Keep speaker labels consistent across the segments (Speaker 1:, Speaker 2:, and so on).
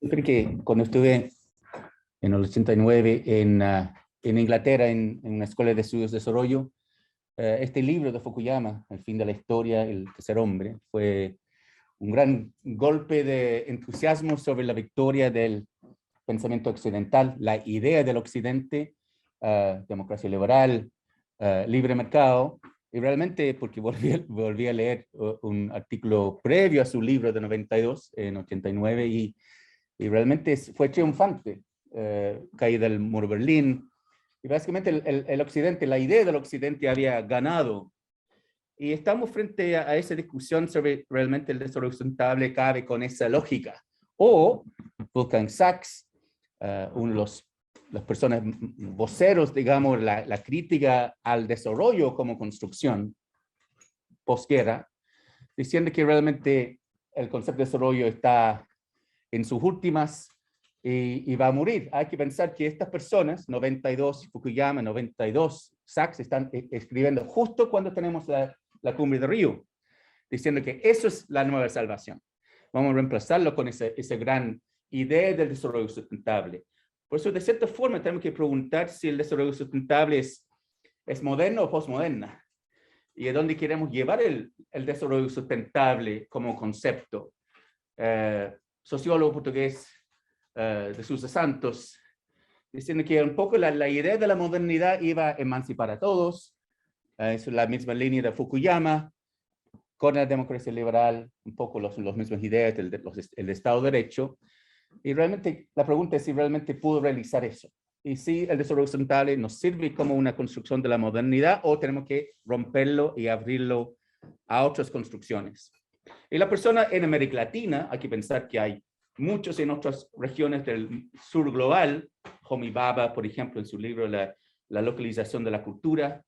Speaker 1: Siempre que cuando estuve en el 89 en Inglaterra, en una escuela de estudios de desarrollo, este libro de Fukuyama, El fin de la historia, El tercer hombre, fue un gran golpe de entusiasmo sobre la victoria del pensamiento occidental, la idea del occidente, democracia liberal, libre mercado, y realmente porque volví a leer un artículo previo a su libro de 92, en 89, y realmente fue triunfante, caída del muro de Berlín, y básicamente el occidente, la idea del occidente había ganado. Y estamos frente a esa discusión sobre realmente el desarrollo sustentable cabe con esa lógica. O Wolfgang Sachs, uno de las personas voceros, digamos, la crítica al desarrollo como construcción posguerra, diciendo que realmente el concepto de desarrollo está en sus últimas y va a morir. Hay que pensar que estas personas, 92 Fukuyama, 92 Sachs, están escribiendo justo cuando tenemos la cumbre de Río, diciendo que eso es la nueva salvación. Vamos a reemplazarlo con esa gran idea del desarrollo sustentable. Por eso, de cierta forma, tenemos que preguntar si el desarrollo sustentable es moderno o postmoderno, y a dónde queremos llevar el desarrollo sustentable como concepto. Sociólogo portugués de Sousa Santos, diciendo que un poco la idea de la modernidad iba a emancipar a todos, es la misma línea de Fukuyama, con la democracia liberal, un poco las mismas ideas el Estado de Derecho, y realmente la pregunta es si realmente pudo realizar eso, y si el desarrollo sustentable nos sirve como una construcción de la modernidad, o tenemos que romperlo y abrirlo a otras construcciones. Y la persona en América Latina, hay que pensar que hay muchos en otras regiones del sur global, Homi Bhabha, por ejemplo, en su libro La localización de la cultura,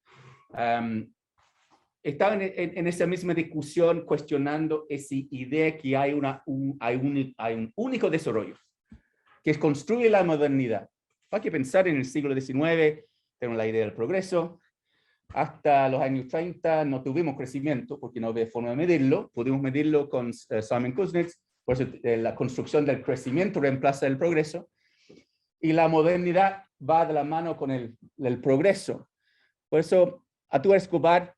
Speaker 1: estaban en esa misma discusión cuestionando esa idea que hay un único desarrollo, que construye la modernidad. Hay que pensar en el siglo XIX, tenemos la idea del progreso. Hasta los años 30 no tuvimos crecimiento porque no había forma de medirlo. Pudimos medirlo con Simon Kuznets, por eso la construcción del crecimiento reemplaza el progreso. Y la modernidad va de la mano con el progreso. Por eso Arturo Escobar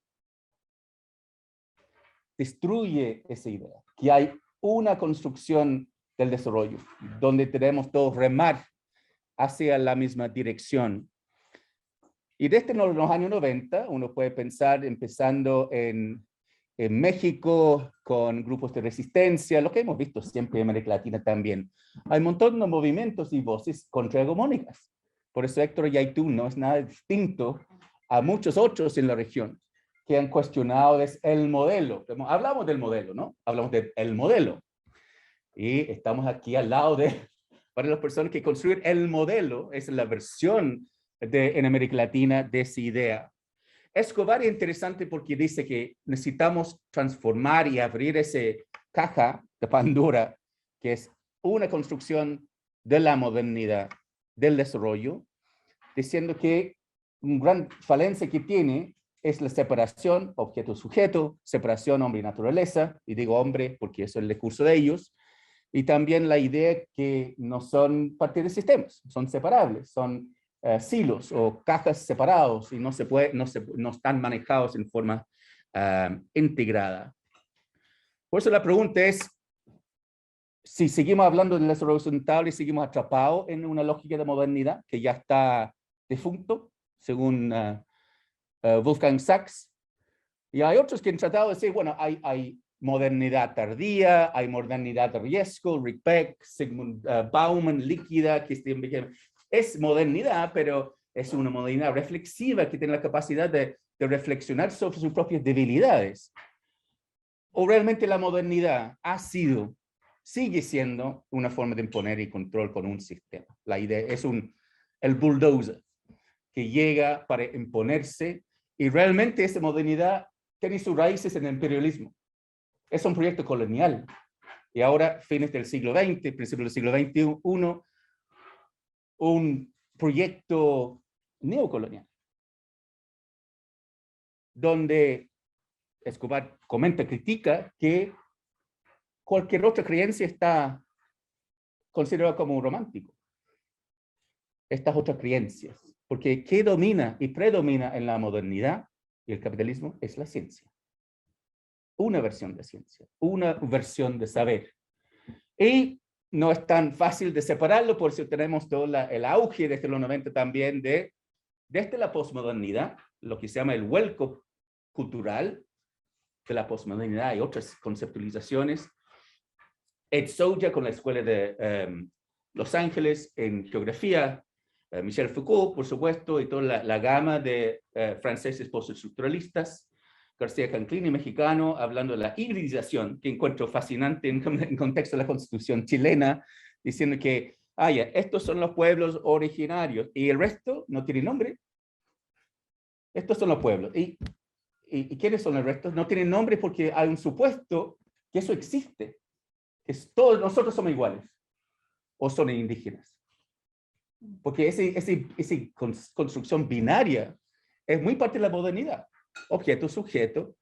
Speaker 1: destruye esa idea, que hay una construcción del desarrollo, donde tenemos todos remar hacia la misma dirección. Y desde los años 90, uno puede pensar empezando en México con grupos de resistencia, lo que hemos visto siempre en América Latina también. Hay un montón de movimientos y voces contrahegemónicas. Por eso Héctor Yaitún no es nada distinto a muchos otros en la región que han cuestionado el modelo. Hablamos del modelo, ¿no? Hablamos del modelo. Y estamos aquí al lado para las personas que construyen el modelo, es la versión en América Latina de esa idea. Escobar es interesante porque dice que necesitamos transformar y abrir esa caja de Pandora, que es una construcción de la modernidad, del desarrollo, diciendo que una gran falencia que tiene es la separación objeto-sujeto, separación hombre y naturaleza, y digo hombre porque eso es el recurso de ellos, y también la idea que no son parte de sistemas, son separables, son silos o cajas separados y no están manejados en forma integrada. Por eso la pregunta es, si seguimos hablando del desarrollo sustentable y seguimos atrapados en una lógica de modernidad que ya está defunto, según Wolfgang Sachs, y hay otros que han tratado de decir, bueno, hay modernidad tardía, hay modernidad de riesgo, Rick Beck, Sigmund Bauman, líquida, que es modernidad, pero es una modernidad reflexiva que tiene la capacidad de reflexionar sobre sus propias debilidades. O realmente la modernidad sigue siendo una forma de imponer y control con un sistema. La idea es el bulldozer que llega para imponerse, y realmente esa modernidad tiene sus raíces en el imperialismo. Es un proyecto colonial. Y ahora, fines del siglo XX, principios del siglo XXI, un proyecto neocolonial, donde Escobar critica que cualquier otra creencia está considerado como romántico. Estas otras creencias. Porque ¿qué domina y predomina en la modernidad y el capitalismo? Es la ciencia. Una versión de ciencia, una versión de saber. Y no es tan fácil de separarlo, por eso tenemos todo el auge desde los 90 también desde la posmodernidad, lo que se llama el vuelco cultural de la posmodernidad y otras conceptualizaciones. Ed Soja con la Escuela de Los Ángeles en geografía, Michel Foucault, por supuesto, y toda la gama de franceses postestructuralistas, García Canclini, mexicano, hablando de la hibridización, que encuentro fascinante en contexto de la Constitución chilena, diciendo que, estos son los pueblos originarios y el resto no tiene nombre. Estos son los pueblos. ¿Y quiénes son el resto? No tienen nombre porque hay un supuesto que eso existe, que todos nosotros somos iguales o son indígenas. Porque esa construcción binaria es muy parte de la modernidad. Objeto, sujeto,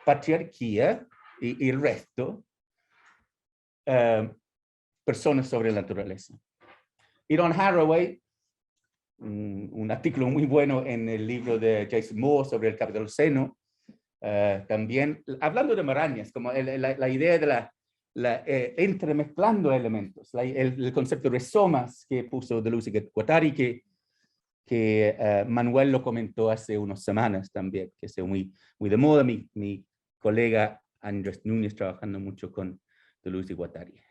Speaker 1: patriarquía y el resto, personas sobre la naturaleza. Y Don Haraway, un artículo muy bueno en el libro de Jason Moore sobre el Capitoloceno, también hablando de marañas, como la idea de entremezclando elementos, el concepto de rizomas que puso Deleuze y Guattari, que Manuel lo comentó hace unas semanas también, que es muy de moda, mi colega Andrés Núñez trabajando mucho con Deleuze y Guattari.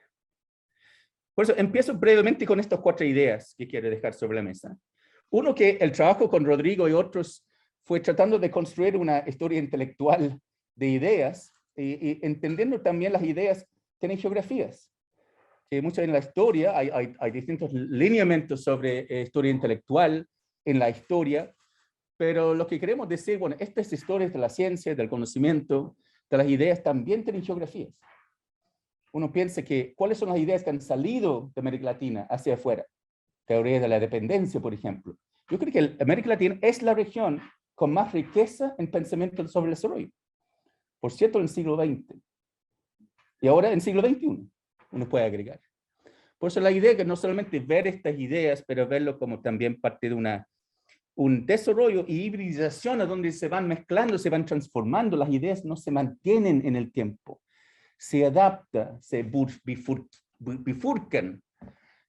Speaker 1: Por eso empiezo brevemente con estas 4 ideas que quiero dejar sobre la mesa. Uno, que el trabajo con Rodrigo y otros fue tratando de construir una historia intelectual de ideas y entendiendo también las ideas tienen geografías. Que muchas en la historia hay distintos lineamientos sobre historia intelectual en la historia, pero lo que queremos decir, bueno, estas historias de la ciencia, del conocimiento, de las ideas también tienen geografías. Uno piensa que, ¿cuáles son las ideas que han salido de América Latina hacia afuera? Teoría de la dependencia, por ejemplo. Yo creo que América Latina es la región con más riqueza en pensamiento sobre el desarrollo. Por cierto, en el siglo XX. Y ahora en el siglo XXI, uno puede agregar. Por eso la idea es que no solamente ver estas ideas, pero verlo como también parte de un desarrollo y hibridización a donde se van mezclando, se van transformando. Las ideas no se mantienen en el tiempo. Se adaptan, se bifurcan,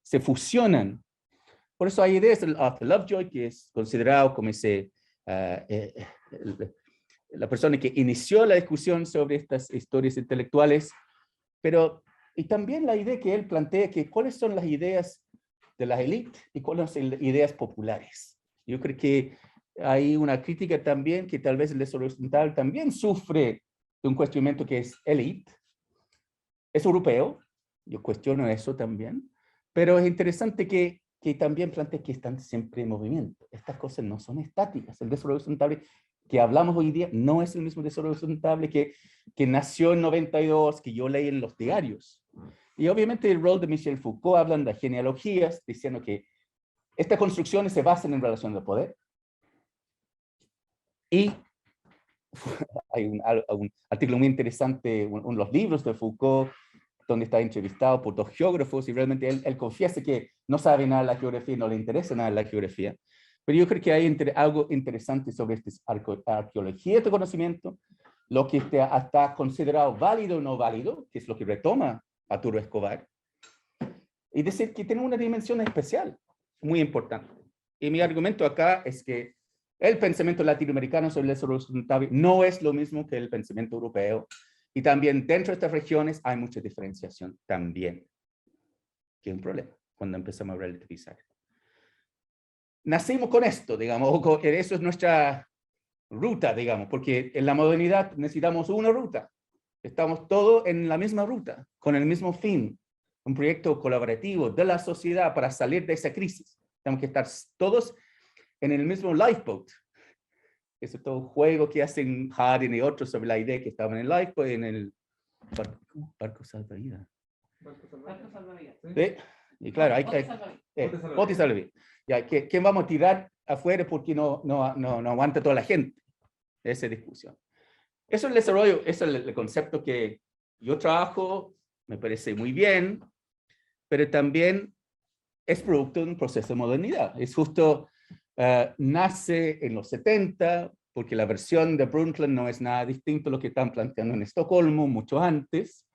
Speaker 1: se fusionan. Por eso hay ideas del Arthur Lovejoy, que es considerado como la persona que inició la discusión sobre estas historias intelectuales, pero y también la idea que él plantea que cuáles son las ideas de las élites y cuáles son las ideas populares. Yo creo que hay una crítica también que tal vez el desarrollo occidental también sufre de un cuestionamiento que es élite. Es europeo, yo cuestiono eso también, pero es interesante que también plantea que están siempre en movimiento. Estas cosas no son estáticas. El desarrollo sustentable que hablamos hoy día no es el mismo desarrollo sustentable que nació en 92, que yo leí en los diarios. Y obviamente el rol de Michel Foucault hablando de genealogías, diciendo que estas construcciones se basan en relación de poder. Y hay un artículo muy interesante, uno de los libros de Foucault, donde está entrevistado por 2 geógrafos y realmente él confiesa que no sabe nada de la geografía, no le interesa nada de la geografía. Pero yo creo que hay algo interesante sobre esta arqueología de conocimiento, lo que está considerado válido o no válido, que es lo que retoma Arturo Escobar, y decir que tiene una dimensión especial, muy importante. Y mi argumento acá es que el pensamiento latinoamericano sobre el desarrollo sustentable no es lo mismo que el pensamiento europeo, y también dentro de estas regiones hay mucha diferenciación también, que es un problema cuando empezamos a relativizar. Nacimos con esto, digamos, eso es nuestra ruta, digamos, porque en la modernidad necesitamos una ruta. Estamos todos en la misma ruta, con el mismo fin, un proyecto colaborativo de la sociedad para salir de esa crisis. Tenemos que estar todos en el mismo lifeboat. Ese es todo un juego que hacen Harding y otros sobre la idea que estaban en el lifeboat, en el barco salvavidas. Barco salvavidas. Sí. Y claro, hay que... bote salvavidas. Ya, ¿quién vamos a tirar afuera porque no aguanta toda la gente? Esa discusión. Eso es el desarrollo, eso es el concepto que yo trabajo, me parece muy bien. pero también es producto de un proceso de modernidad. Es justo, nace en los 70, porque la versión de Brundtland no es nada distinto a lo que están planteando en Estocolmo, mucho antes,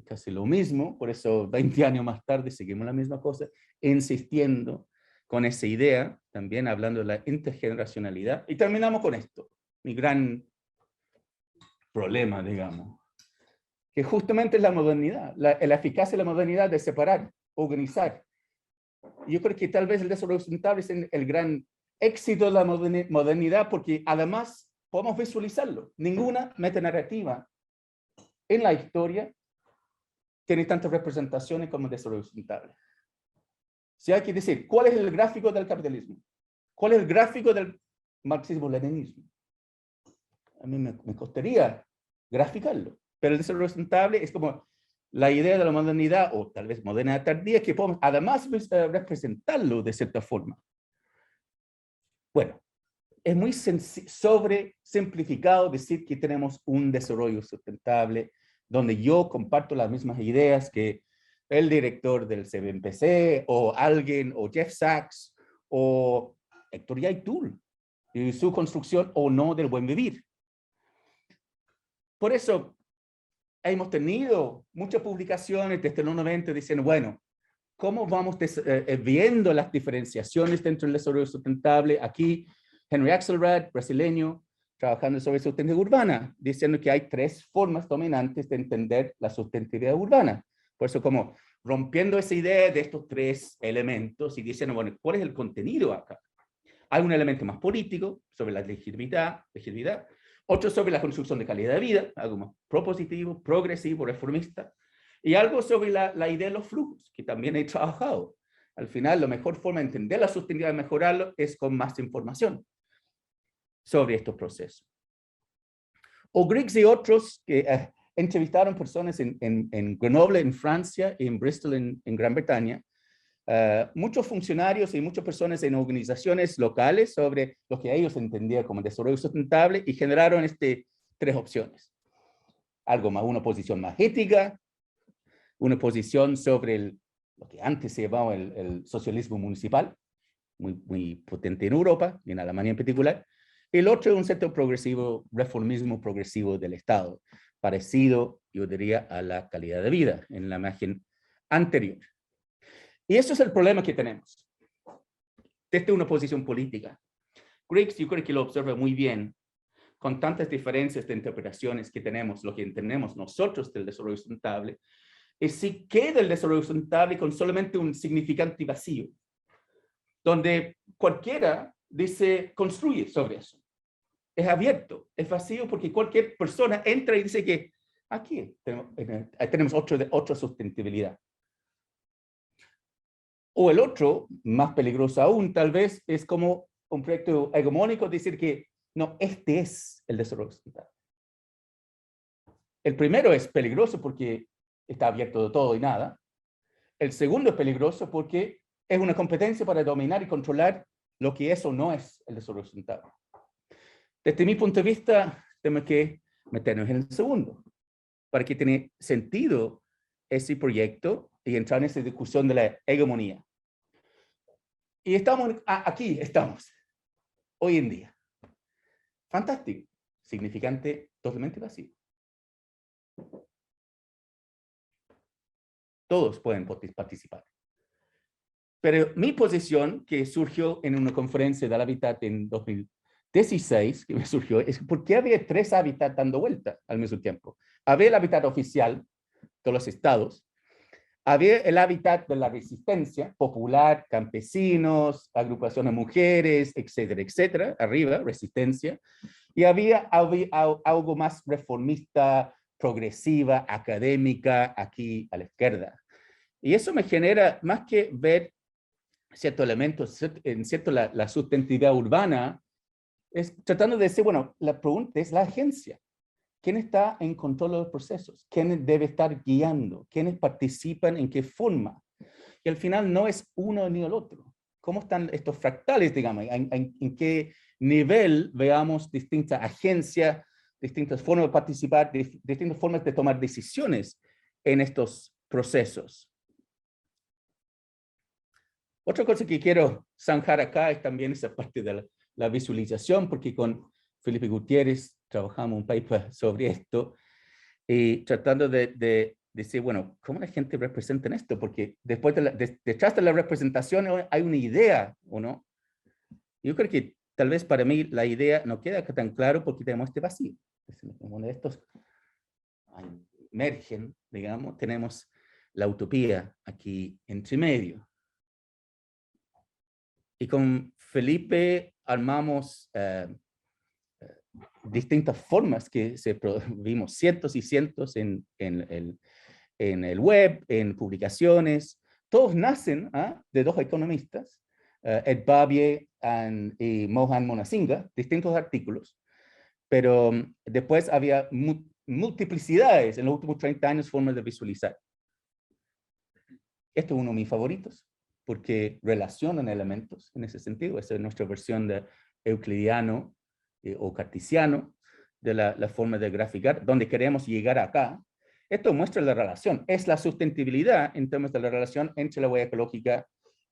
Speaker 1: casi lo mismo, por eso 20 años más tarde seguimos la misma cosa, insistiendo con esa idea, también hablando de la intergeneracionalidad. Y terminamos con esto, mi gran problema, digamos, que justamente es la modernidad, la eficacia de la modernidad de separar, organizar. Yo creo que tal vez el desarrollo sustentable es el gran éxito de la modernidad, porque además podemos visualizarlo. Ninguna metanarrativa en la historia tiene tantas representaciones como el desarrollo sustentable. Si hay que decir, ¿cuál es el gráfico del capitalismo? ¿Cuál es el gráfico del marxismo-leninismo? A mí me costaría graficarlo, pero el desarrollo sustentable es como la idea de la modernidad, o tal vez modernidad tardía, que podemos además representarlo de cierta forma. Bueno, es muy sobresimplificado decir que tenemos un desarrollo sustentable, donde yo comparto las mismas ideas que el director del CBMPC, o alguien, o Jeff Sachs, o Héctor Yaitul, y su construcción o no del buen vivir. Por eso hemos tenido muchas publicaciones desde los 90 diciendo, bueno, ¿cómo vamos viendo las diferenciaciones dentro del desarrollo sustentable? Aquí, Henry Axelrad, brasileño, trabajando sobre sustentabilidad urbana, diciendo que hay 3 formas dominantes de entender la sustentabilidad urbana. Por eso, como rompiendo esa idea de estos 3 elementos y diciendo, bueno, ¿cuál es el contenido acá? Hay un elemento más político sobre la legitimidad, otro sobre la construcción de calidad de vida, algo más propositivo, progresivo, reformista, y algo sobre la idea de los flujos, que también he trabajado. Al final, la mejor forma de entender la sostenibilidad y mejorarlo es con más información sobre estos procesos. O Griggs y otros que entrevistaron personas en Grenoble, en Francia, y en Bristol, en Gran Bretaña, muchos funcionarios y muchas personas en organizaciones locales sobre lo que ellos entendían como desarrollo sustentable, y generaron 3 opciones. Algo más, una posición más ética, una posición sobre lo que antes se llamaba el socialismo municipal, muy potente en Europa y en Alemania en particular. El otro es un sector progresivo, reformismo progresivo del Estado, parecido, yo diría, a la calidad de vida en la imagen anterior. Y eso es el problema que tenemos desde una posición política. Griggs, yo creo que lo observa muy bien, con tantas diferencias de interpretaciones que tenemos, lo que entendemos nosotros del desarrollo sustentable, es si queda el desarrollo sustentable con solamente un significante vacío, donde cualquiera dice, construye sobre eso. Es abierto, es vacío, porque cualquier persona entra y dice que aquí tenemos otra sustentabilidad. O el otro, más peligroso aún, tal vez, es como un proyecto hegemónico, decir que no, este es el desarrollo sustentable. El primero es peligroso porque está abierto de todo y nada. El segundo es peligroso porque es una competencia para dominar y controlar lo que es o no es el desarrollo sustentable. Desde mi punto de vista, tenemos que meternos en el segundo, para que tenga sentido ese proyecto y entrar en esa discusión de la hegemonía. Y aquí estamos, hoy en día. Fantástico, significante, totalmente vacío. Todos pueden participar. Pero mi posición, que surgió en una conferencia del Hábitat en 2016, que me surgió, es por qué había 3 hábitats dando vuelta al mismo tiempo. Había el hábitat oficial de los estados, había el hábitat de la resistencia popular, campesinos, agrupación de mujeres, etcétera, etcétera, arriba, resistencia, y había algo más reformista, progresiva, académica, aquí a la izquierda. Y eso me genera, más que ver ciertos elementos, en cierto la sustentabilidad urbana, es tratando de decir, bueno, la pregunta es la agencia. ¿Quién está en control de los procesos? ¿Quién debe estar guiando? ¿Quiénes participan en qué forma? Y al final no es uno ni el otro. ¿Cómo están estos fractales, digamos? ¿En qué nivel veamos distintas agencias, distintas formas de participar, distintas formas de tomar decisiones en estos procesos? Otra cosa que quiero zanjar acá es también esa parte de la visualización, porque con Felipe Gutiérrez trabajamos un paper sobre esto y tratando de decir, bueno, ¿cómo la gente representa en esto? Porque después detrás de la representación hay una idea, ¿o no? Yo creo que tal vez para mí la idea no queda tan claro porque tenemos este vacío. Uno de estos emergen, digamos, tenemos la utopía aquí entre medio. Y con Felipe armamos distintas formas que vimos cientos y cientos en el web, en publicaciones. Todos nacen de dos economistas, Ed Babier y Mohan Monasinghe, distintos artículos, pero después había multiplicidades en los últimos 30 años formas de visualizar. Este es uno de mis favoritos, porque relacionan elementos en ese sentido. Esa es nuestra versión de euclidiano o cartesiano de la forma de graficar, donde queremos llegar acá. Esto muestra la relación, es la sustentabilidad en términos de la relación entre la huella ecológica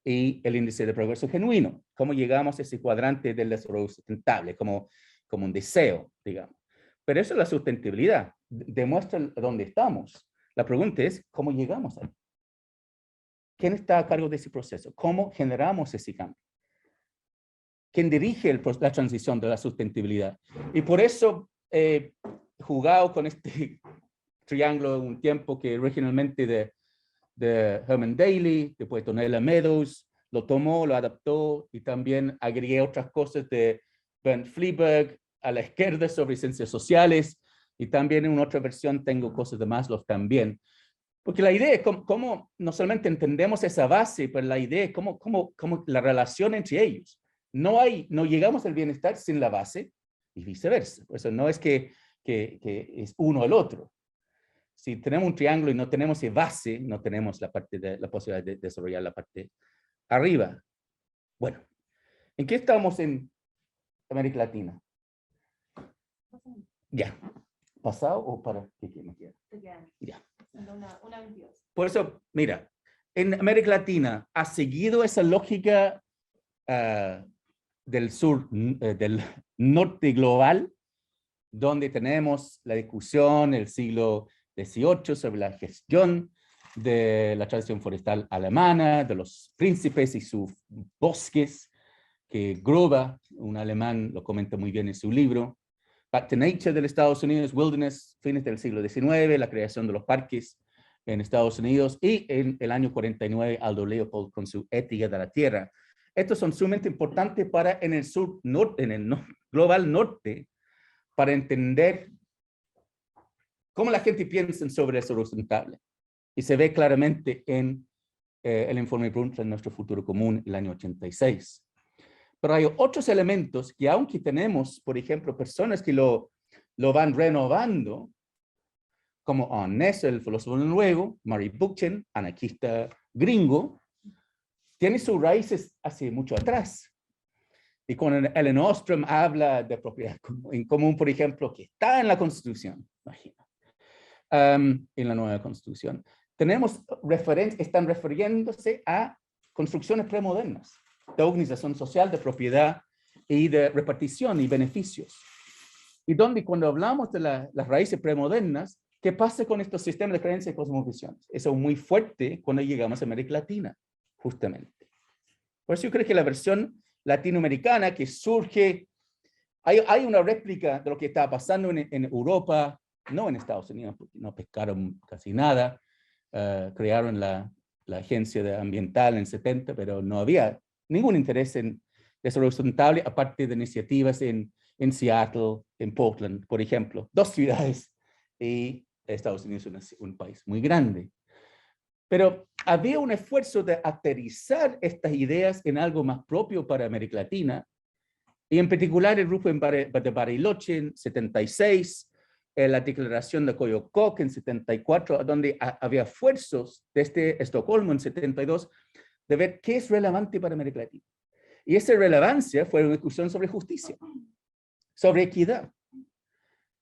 Speaker 1: y el índice de progreso genuino. Cómo llegamos a ese cuadrante del desarrollo sustentable, como un deseo, digamos. Pero eso es la sustentabilidad, demuestra dónde estamos. La pregunta es, ¿cómo llegamos ahí? ¿Quién está a cargo de ese proceso? ¿Cómo generamos ese cambio? ¿Quién dirige la transición de la sustentabilidad? Y por eso he jugado con este triángulo un tiempo que originalmente de Herman Daly, después Donella Meadows, lo tomó, lo adaptó y también agregué otras cosas de Bernd Freiberg a la izquierda sobre ciencias sociales y también en una otra versión tengo cosas de Maslow también. Porque la idea es cómo no solamente entendemos esa base, pero la idea es cómo la relación entre ellos. No llegamos al bienestar sin la base y viceversa. Por eso no es que es uno o el otro. Si tenemos un triángulo y no tenemos esa base, no tenemos la posibilidad de desarrollar la parte arriba. Bueno, ¿en qué estamos en América Latina? Ya. ¿Pasado o para qué me queda? Ya. Una 22. Por eso, mira, en América Latina ha seguido esa lógica del sur, del norte global, donde tenemos la discusión del siglo XVIII sobre la gestión de la tradición forestal alemana, de los príncipes y sus bosques, que Gruber, un alemán, lo comenta muy bien en su libro. Back to Nature de los Estados Unidos, Wilderness, fines del siglo XIX, la creación de los parques en Estados Unidos, y en el año 49 Aldo Leopold con su Ética de la Tierra. Estos son sumamente importantes para en el sur norte, en el global norte, para entender cómo la gente piensa sobre eso sustentable. Y se ve claramente en el informe Brundtland, Nuestro Futuro Común, el año 86. Pero hay otros elementos que aunque tenemos, por ejemplo, personas que lo van renovando, como Arne Naess, el filósofo noruego, Murray Bookchin, anarquista gringo, tiene sus raíces hace mucho atrás. Y cuando Ellen Ostrom habla de propiedad en común, por ejemplo, que está en la Constitución, imagino, en la nueva Constitución, están refiriéndose a construcciones premodernas de organización social, de propiedad y de repartición y beneficios. Y donde cuando hablamos de las raíces premodernas, ¿qué pasa con estos sistemas de creencias y cosmovisiones? Eso es muy fuerte cuando llegamos a América Latina, justamente. Por eso yo creo que la versión latinoamericana que surge, hay una réplica de lo que estaba pasando en Europa, no en Estados Unidos, porque no pescaron casi nada, crearon la agencia ambiental en 70, pero no había ningún interés en desarrollo sustentable, aparte de iniciativas en Seattle, en Portland, por ejemplo, dos ciudades, y Estados Unidos es un país muy grande. Pero había un esfuerzo de aterrizar estas ideas en algo más propio para América Latina, y en particular el grupo de Bariloche en 76, la declaración de Coyocó en 74, donde había esfuerzos desde Estocolmo en 72 de ver qué es relevante para América Latina. Y esa relevancia fue una discusión sobre justicia, sobre equidad,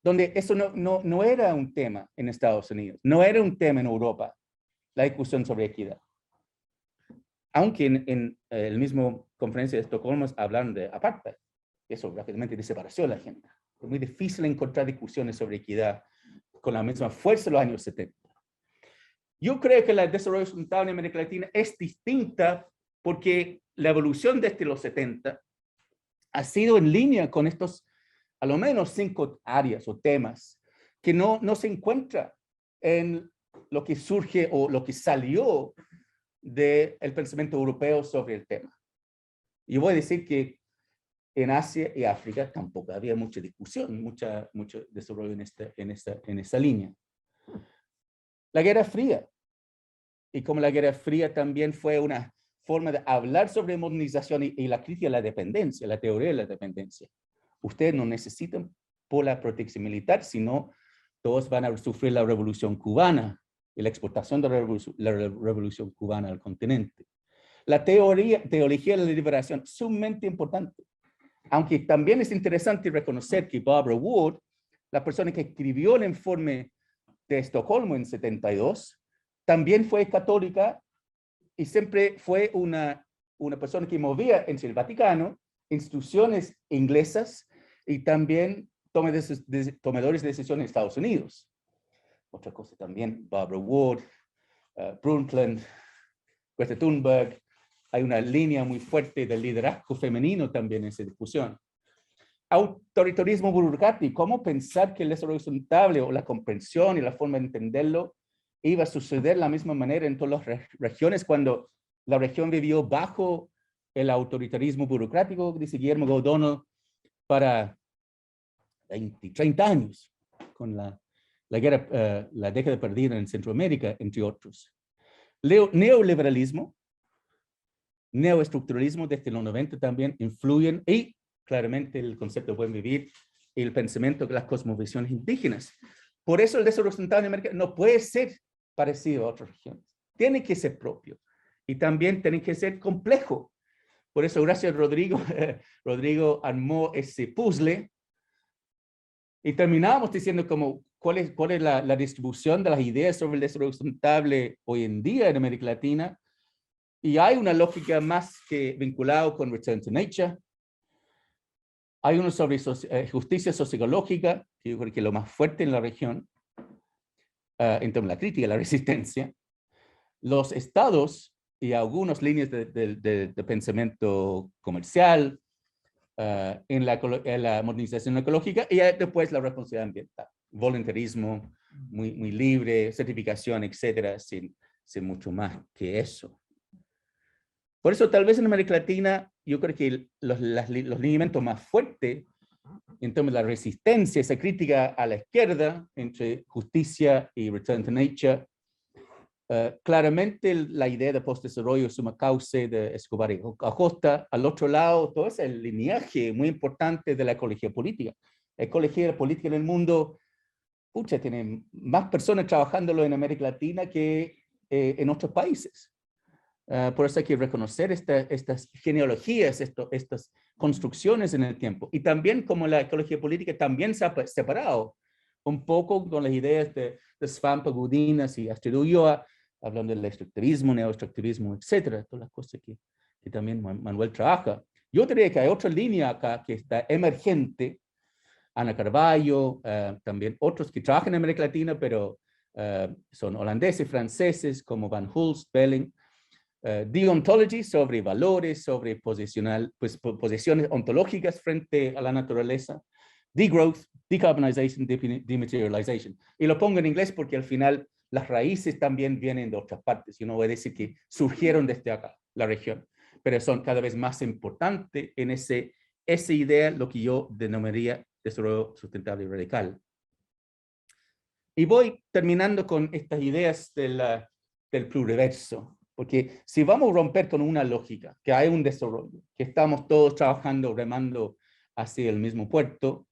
Speaker 1: donde eso no era un tema en Estados Unidos, no era un tema en Europa, la discusión sobre equidad. aunque en el mismo conferencia de Estocolmo hablan de apartheid, eso rápidamente de separación de la gente. Es muy difícil encontrar discusiones sobre equidad con la misma fuerza en los años 70. Yo creo que el desarrollo sustentable en América Latina es distinta porque la evolución desde los 70 ha sido en línea con estos, a lo menos 5 áreas o temas que no se encuentra en lo que surge o lo que salió del pensamiento europeo sobre el tema. Y voy a decir que en Asia y África tampoco había mucha discusión, mucho desarrollo en esta línea. La Guerra Fría, y como la Guerra Fría también fue una forma de hablar sobre modernización y la crítica a la dependencia, la teoría de la dependencia. Ustedes no necesitan por la protección militar, sino todos van a sufrir la revolución cubana y la exportación de la revolución cubana al continente. La teología de la liberación, sumamente importante. Aunque también es interesante reconocer que Barbara Ward, la persona que escribió el informe de Estocolmo en 72, también fue católica y siempre fue una persona que movía entre el Vaticano, instituciones inglesas y también tomadores de decisiones en Estados Unidos. Otra cosa también, Barbara Ward, Brundtland, Greta Thunberg, hay una línea muy fuerte del liderazgo femenino también en esa discusión. Autoritarismo burocrático, cómo pensar que el desarrollo sustentable o la comprensión y la forma de entenderlo iba a suceder de la misma manera en todas las regiones cuando la región vivió bajo el autoritarismo burocrático, dice Guillermo O'Donnell, para 20, 30 años, con la década perdida en Centroamérica, entre otros. Neoliberalismo, neoestructuralismo desde los 90 también influyen y claramente el concepto de buen vivir y el pensamiento de las cosmovisiones indígenas. Por eso el desarrollo sustentable en América no puede ser parecido a otras regiones. Tiene que ser propio y también tiene que ser complejo. Por eso, gracias a Rodrigo, Rodrigo armó ese puzzle y terminamos diciendo como cuál es la distribución de las ideas sobre el desarrollo sustentable hoy en día en América Latina. Y hay una lógica más que vinculada con Return to Nature. Hay uno sobre justicia sociológica, que yo creo que es lo más fuerte en la región, en términos de la crítica y la resistencia. Los estados y algunas líneas de pensamiento comercial, en la modernización ecológica, y después la responsabilidad ambiental, voluntarismo, muy libre, certificación, etcétera, sin mucho más que eso. Por eso, tal vez en América Latina, yo creo que los lineamientos más fuertes en términos de la resistencia, esa crítica a la izquierda entre justicia y Return to Nature, claramente la idea de postdesarrollo summa causa de Escobar y Acosta, al otro lado, todo ese lineaje muy importante de la ecología política. La ecología política en el mundo, pucha, tiene más personas trabajándolo en América Latina que en otros países. Por eso hay que reconocer estas genealogías, estas construcciones en el tiempo. Y también como la ecología política también se ha separado un poco con las ideas de Svampa Gudinas y Astrid Ulloa, hablando del extractivismo, neoextractivismo, etcétera, todas las cosas que también Manuel trabaja. Yo diría que hay otra línea acá que está emergente, Ana Carballo, también otros que trabajan en América Latina, pero son holandeses, franceses, como Van Hulst, Belling. Deontology, sobre valores, sobre posiciones ontológicas frente a la naturaleza. Degrowth, decarbonization, dematerialization. Y lo pongo en inglés porque al final las raíces también vienen de otras partes. Yo no voy a decir que surgieron desde acá, la región, pero son cada vez más importantes en esa idea, lo que yo denominaría desarrollo sustentable y radical. Y voy terminando con estas ideas del pluriverso. Porque si vamos a romper con una lógica, que hay un desarrollo, que estamos todos trabajando, remando hacia el mismo puerto,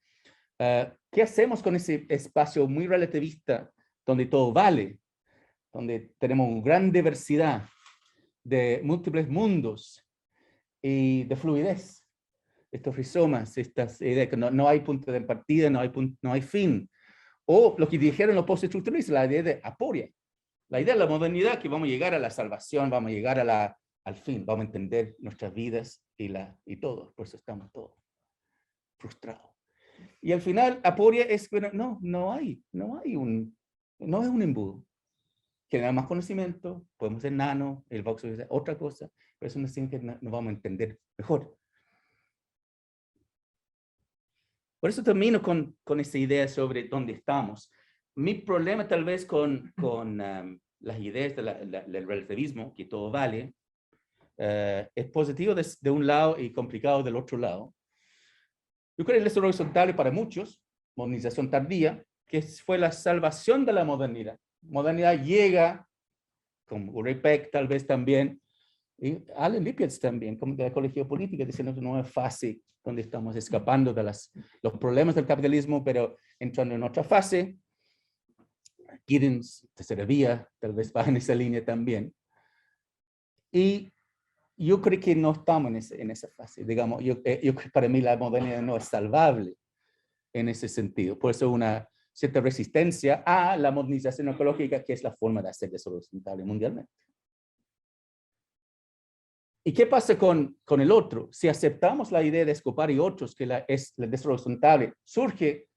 Speaker 1: ¿qué hacemos con ese espacio muy relativista donde todo vale? Donde tenemos una gran diversidad de múltiples mundos y de fluidez. Estos rizomas, estas ideas que no hay punto de partida, no hay fin. O lo que dijeron los postestructuralistas, la idea de aporia. La idea de la modernidad, que vamos a llegar a la salvación, vamos a llegar a la al fin vamos a entender nuestras vidas y todo, por eso estamos todos frustrados. Y al final, aporia es, bueno, no es un embudo. Generar más conocimiento, podemos ser nano, el Vox es otra cosa, pero es una ciencia que nos vamos a entender mejor. Por eso termino con esa idea sobre dónde estamos. Mi problema tal vez con las ideas del relativismo, que todo vale, es positivo de un lado y complicado del otro lado. Yo creo que el desarrollo horizontal para muchos, modernización tardía, que fue la salvación de la modernidad. Modernidad llega, como Ulrich Beck tal vez también, y Alan Lippiatt también, como de la ecología política, diciendo que no es fácil, donde estamos escapando de los problemas del capitalismo, pero entrando en otra fase. Giddens, tercera vía, tal vez va en esa línea también. Y yo creo que no estamos en esa fase. Digamos, yo creo que para mí la modernidad no es salvable en ese sentido. Por eso una cierta resistencia a la modernización ecológica, que es la forma de hacer desarrollo sustentable mundialmente. ¿Y qué pasa con el otro? Si aceptamos la idea de Escobar y otros, que el desarrollo sustentable surge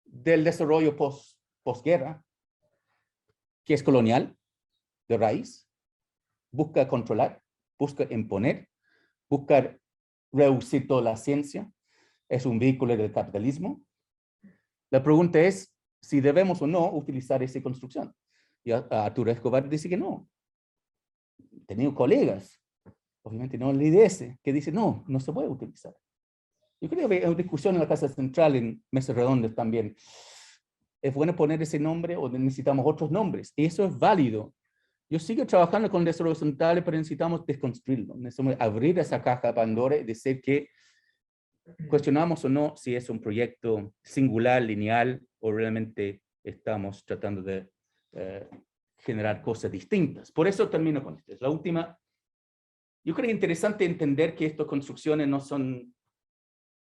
Speaker 1: del desarrollo posguerra, que es colonial, de raíz, busca controlar, busca imponer, busca reducir toda la ciencia, es un vehículo del capitalismo. La pregunta es si debemos o no utilizar esa construcción. Y Arturo Escobar dice que no. He tenido colegas, obviamente no el IDS, que dice no se puede utilizar. Yo creo que hay una discusión en la Casa Central, en mesas redondas también. ¿Es bueno poner ese nombre o necesitamos otros nombres? Y eso es válido. Yo sigo trabajando con el desarrollo sustentable, pero necesitamos desconstruirlo. Necesitamos abrir esa caja de Pandora y decir que cuestionamos o no si es un proyecto singular, lineal, o realmente estamos tratando de generar cosas distintas. Por eso termino con esto. Es la última. Yo creo que es interesante entender que estas construcciones no son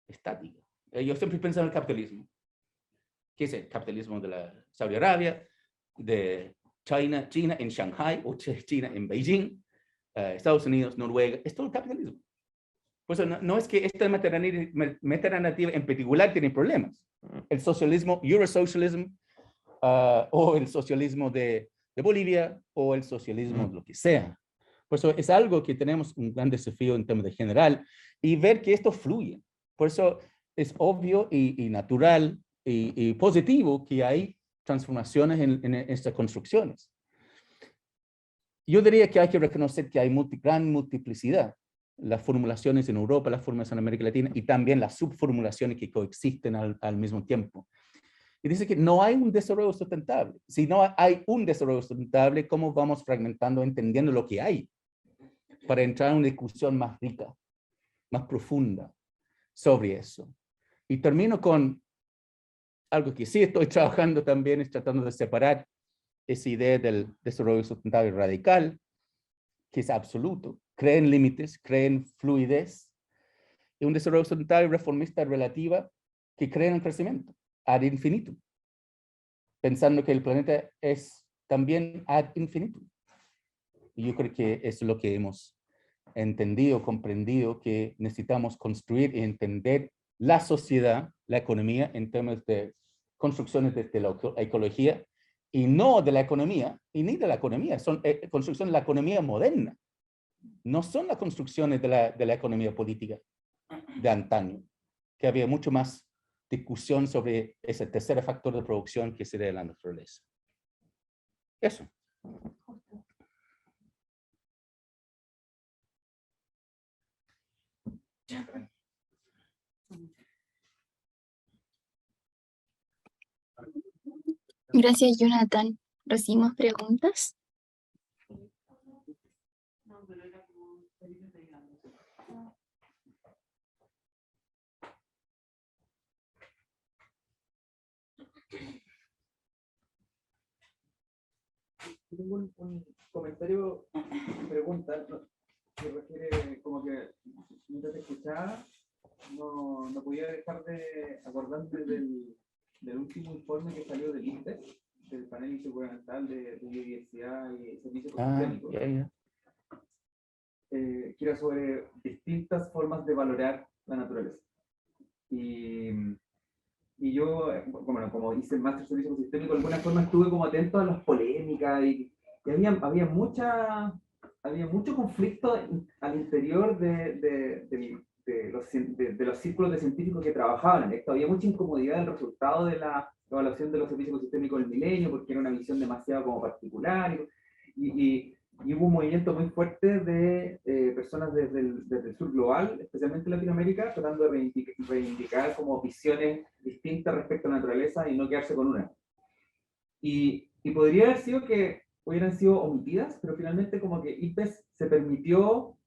Speaker 1: estáticas. Yo siempre pienso en el capitalismo. ¿Qué es el capitalismo de la Saudi Arabia, de China en Shanghai, o China en Beijing, Estados Unidos, Noruega? Es todo el capitalismo. Por eso no es que esta metanarrativa en particular tiene problemas. El socialismo, Eurosocialism, o el socialismo de Bolivia, o el socialismo, lo que sea. Por eso es algo que tenemos un gran desafío en términos de general, y ver que esto fluye. Por eso es obvio y natural y positivo que hay transformaciones en estas construcciones. Yo diría que hay que reconocer que hay gran multiplicidad. Las formulaciones en Europa, las formulaciones en América Latina, y también las subformulaciones que coexisten al mismo tiempo. Y dice que no hay un desarrollo sustentable. Si no hay un desarrollo sustentable, ¿cómo vamos fragmentando, entendiendo lo que hay? Para entrar en una discusión más rica, más profunda sobre eso. Y termino con algo que sí estoy trabajando también, es tratando de separar esa idea del desarrollo sustentable radical, que es absoluto, cree en límites, cree en fluidez, y un desarrollo sustentable reformista relativa que cree en el crecimiento ad infinitum, pensando que el planeta es también ad infinitum. Y yo creo que es lo que hemos entendido, comprendido, que necesitamos construir y entender la sociedad, la economía, en términos de construcciones de la ecología, y no de la economía, y ni de la economía, son construcciones de la economía moderna, no son las construcciones de la economía política de antaño, que había mucho más discusión sobre ese tercer factor de producción que sería la naturaleza. Eso.
Speaker 2: Gracias, Jonathan. ¿Recibimos preguntas?
Speaker 3: Tengo un comentario, pregunta, que refiere como que mientras te escuchaba, no podía dejar de acordarme del último informe que salió del INPE, del panel intergubernamental de biodiversidad y servicios ecosistémicos. que era sobre distintas formas de valorar la naturaleza. Y yo, bueno, como hice el máster en servicio ecosistémico, de alguna forma estuve como atento a las polémicas y había mucho conflicto al interior de los círculos de científicos que trabajaban en esto. Había mucha incomodidad del resultado de la evaluación de los servicios ecosistémicos del milenio, porque era una visión demasiado como particular. Y hubo un movimiento muy fuerte de personas desde el sur global, especialmente Latinoamérica, tratando de reivindicar como visiones distintas respecto a la naturaleza y no quedarse con una. Y podría haber sido que hubieran sido omitidas, pero finalmente como que IPES se permitió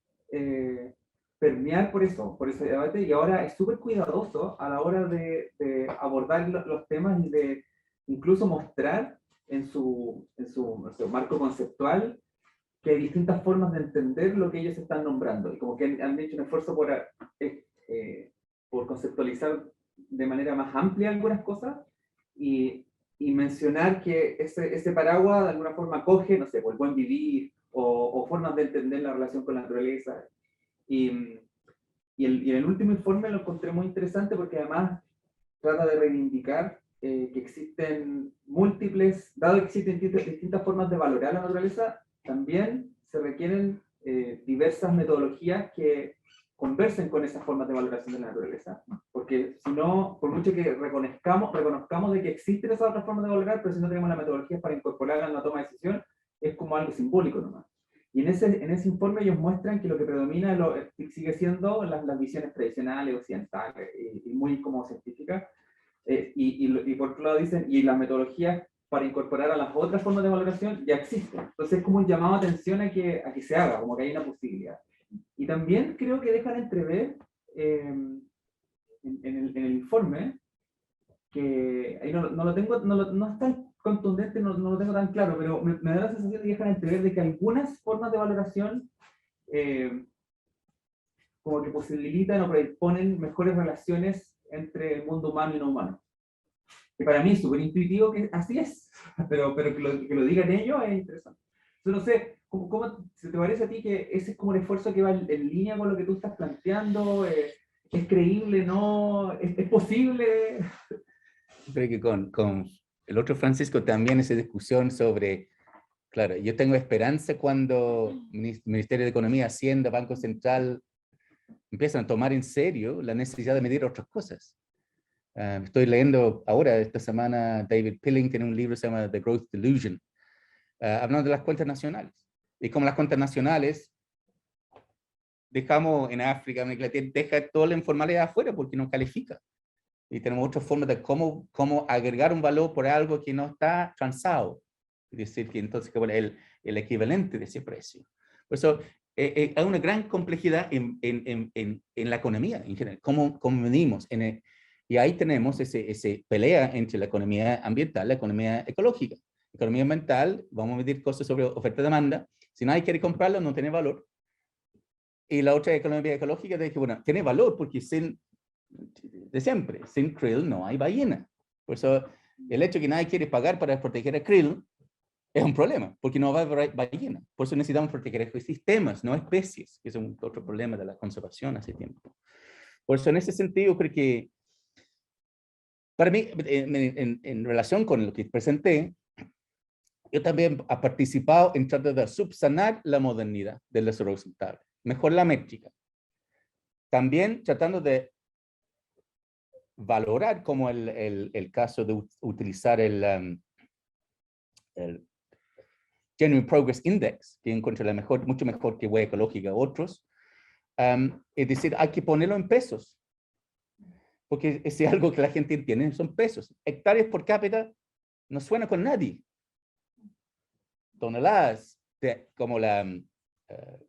Speaker 3: permear por ese debate, y ahora es súper cuidadoso a la hora de abordar los temas y de incluso mostrar en su marco conceptual que hay distintas formas de entender lo que ellos están nombrando, y como que han hecho un esfuerzo por conceptualizar de manera más amplia algunas cosas, y mencionar que ese paraguas de alguna forma coge, no sé, el buen vivir, o formas de entender la relación con la naturaleza. Y en el último informe lo encontré muy interesante porque además trata de reivindicar que existen dado que existen distintas formas de valorar la naturaleza, también se requieren diversas metodologías que conversen con esas formas de valoración de la naturaleza. Porque si no, por mucho que reconozcamos de que existen esas otras formas de valorar, pero si no tenemos las metodologías para incorporarlas en la toma de decisión, es como algo simbólico nomás. Y en ese informe ellos muestran que lo que predomina sigue siendo las visiones tradicionales, occidentales, y muy como científicas. Y por otro lado dicen, y las metodologías para incorporar a las otras formas de valoración ya existen. Entonces es como un llamado a atención a que se haga, como que hay una posibilidad. Y también creo que dejan entrever en el informe, que ahí no lo tengo, no es tan contundente, no lo tengo tan claro, pero me da la sensación de que dejan entrever de que algunas formas de valoración como que posibilitan o predisponen mejores relaciones entre el mundo humano y no humano. Que para mí es súper intuitivo que así es, pero que lo digan ellos es interesante. Yo no sé, ¿cómo se te parece a ti que ese es como el esfuerzo que va en línea con lo que tú estás planteando? ¿Es creíble? ¿No? ¿Es posible?
Speaker 1: Creo que con el otro Francisco también esa discusión sobre, claro, yo tengo esperanza cuando Ministerio de Economía, Hacienda, Banco Central empiezan a tomar en serio la necesidad de medir otras cosas. Estoy leyendo ahora, esta semana, David Pilling tiene un libro que se llama The Growth Delusion, hablando de las cuentas nacionales. Y como las cuentas nacionales, dejamos en África, en Inglaterra, deja toda la informalidad afuera porque no califica. Y tenemos otras formas de cómo agregar un valor por algo que no está transado. Es decir, que entonces el equivalente de ese precio. Por eso hay una gran complejidad en la economía en general, cómo medimos. Y ahí tenemos ese pelea entre la economía ambiental y la economía ecológica. Economía ambiental, vamos a medir cosas sobre oferta-demanda. Si nadie quiere comprarlo, no tiene valor. Y la otra economía ecológica dice, bueno, tiene valor porque de siempre, sin krill no hay ballena. Por eso el hecho de que nadie quiere pagar para proteger a krill es un problema, porque no va a haber ballena. Por eso necesitamos proteger ecosistemas, no especies, que es otro problema de la conservación hace tiempo. Por eso en ese sentido creo que, para mí, en relación con lo que presenté, yo también he participado en tratar de subsanar la modernidad del desarrollo sustentable, mejorar la métrica. También tratando de valorar, como el caso de utilizar el Genuine Progress Index, que encuentro mucho mejor que Huella Ecológica u otros. Es decir, hay que ponerlo en pesos, porque es algo que la gente entiende, son pesos. Hectáreas por cápita no suena con nadie. Toneladas, como hay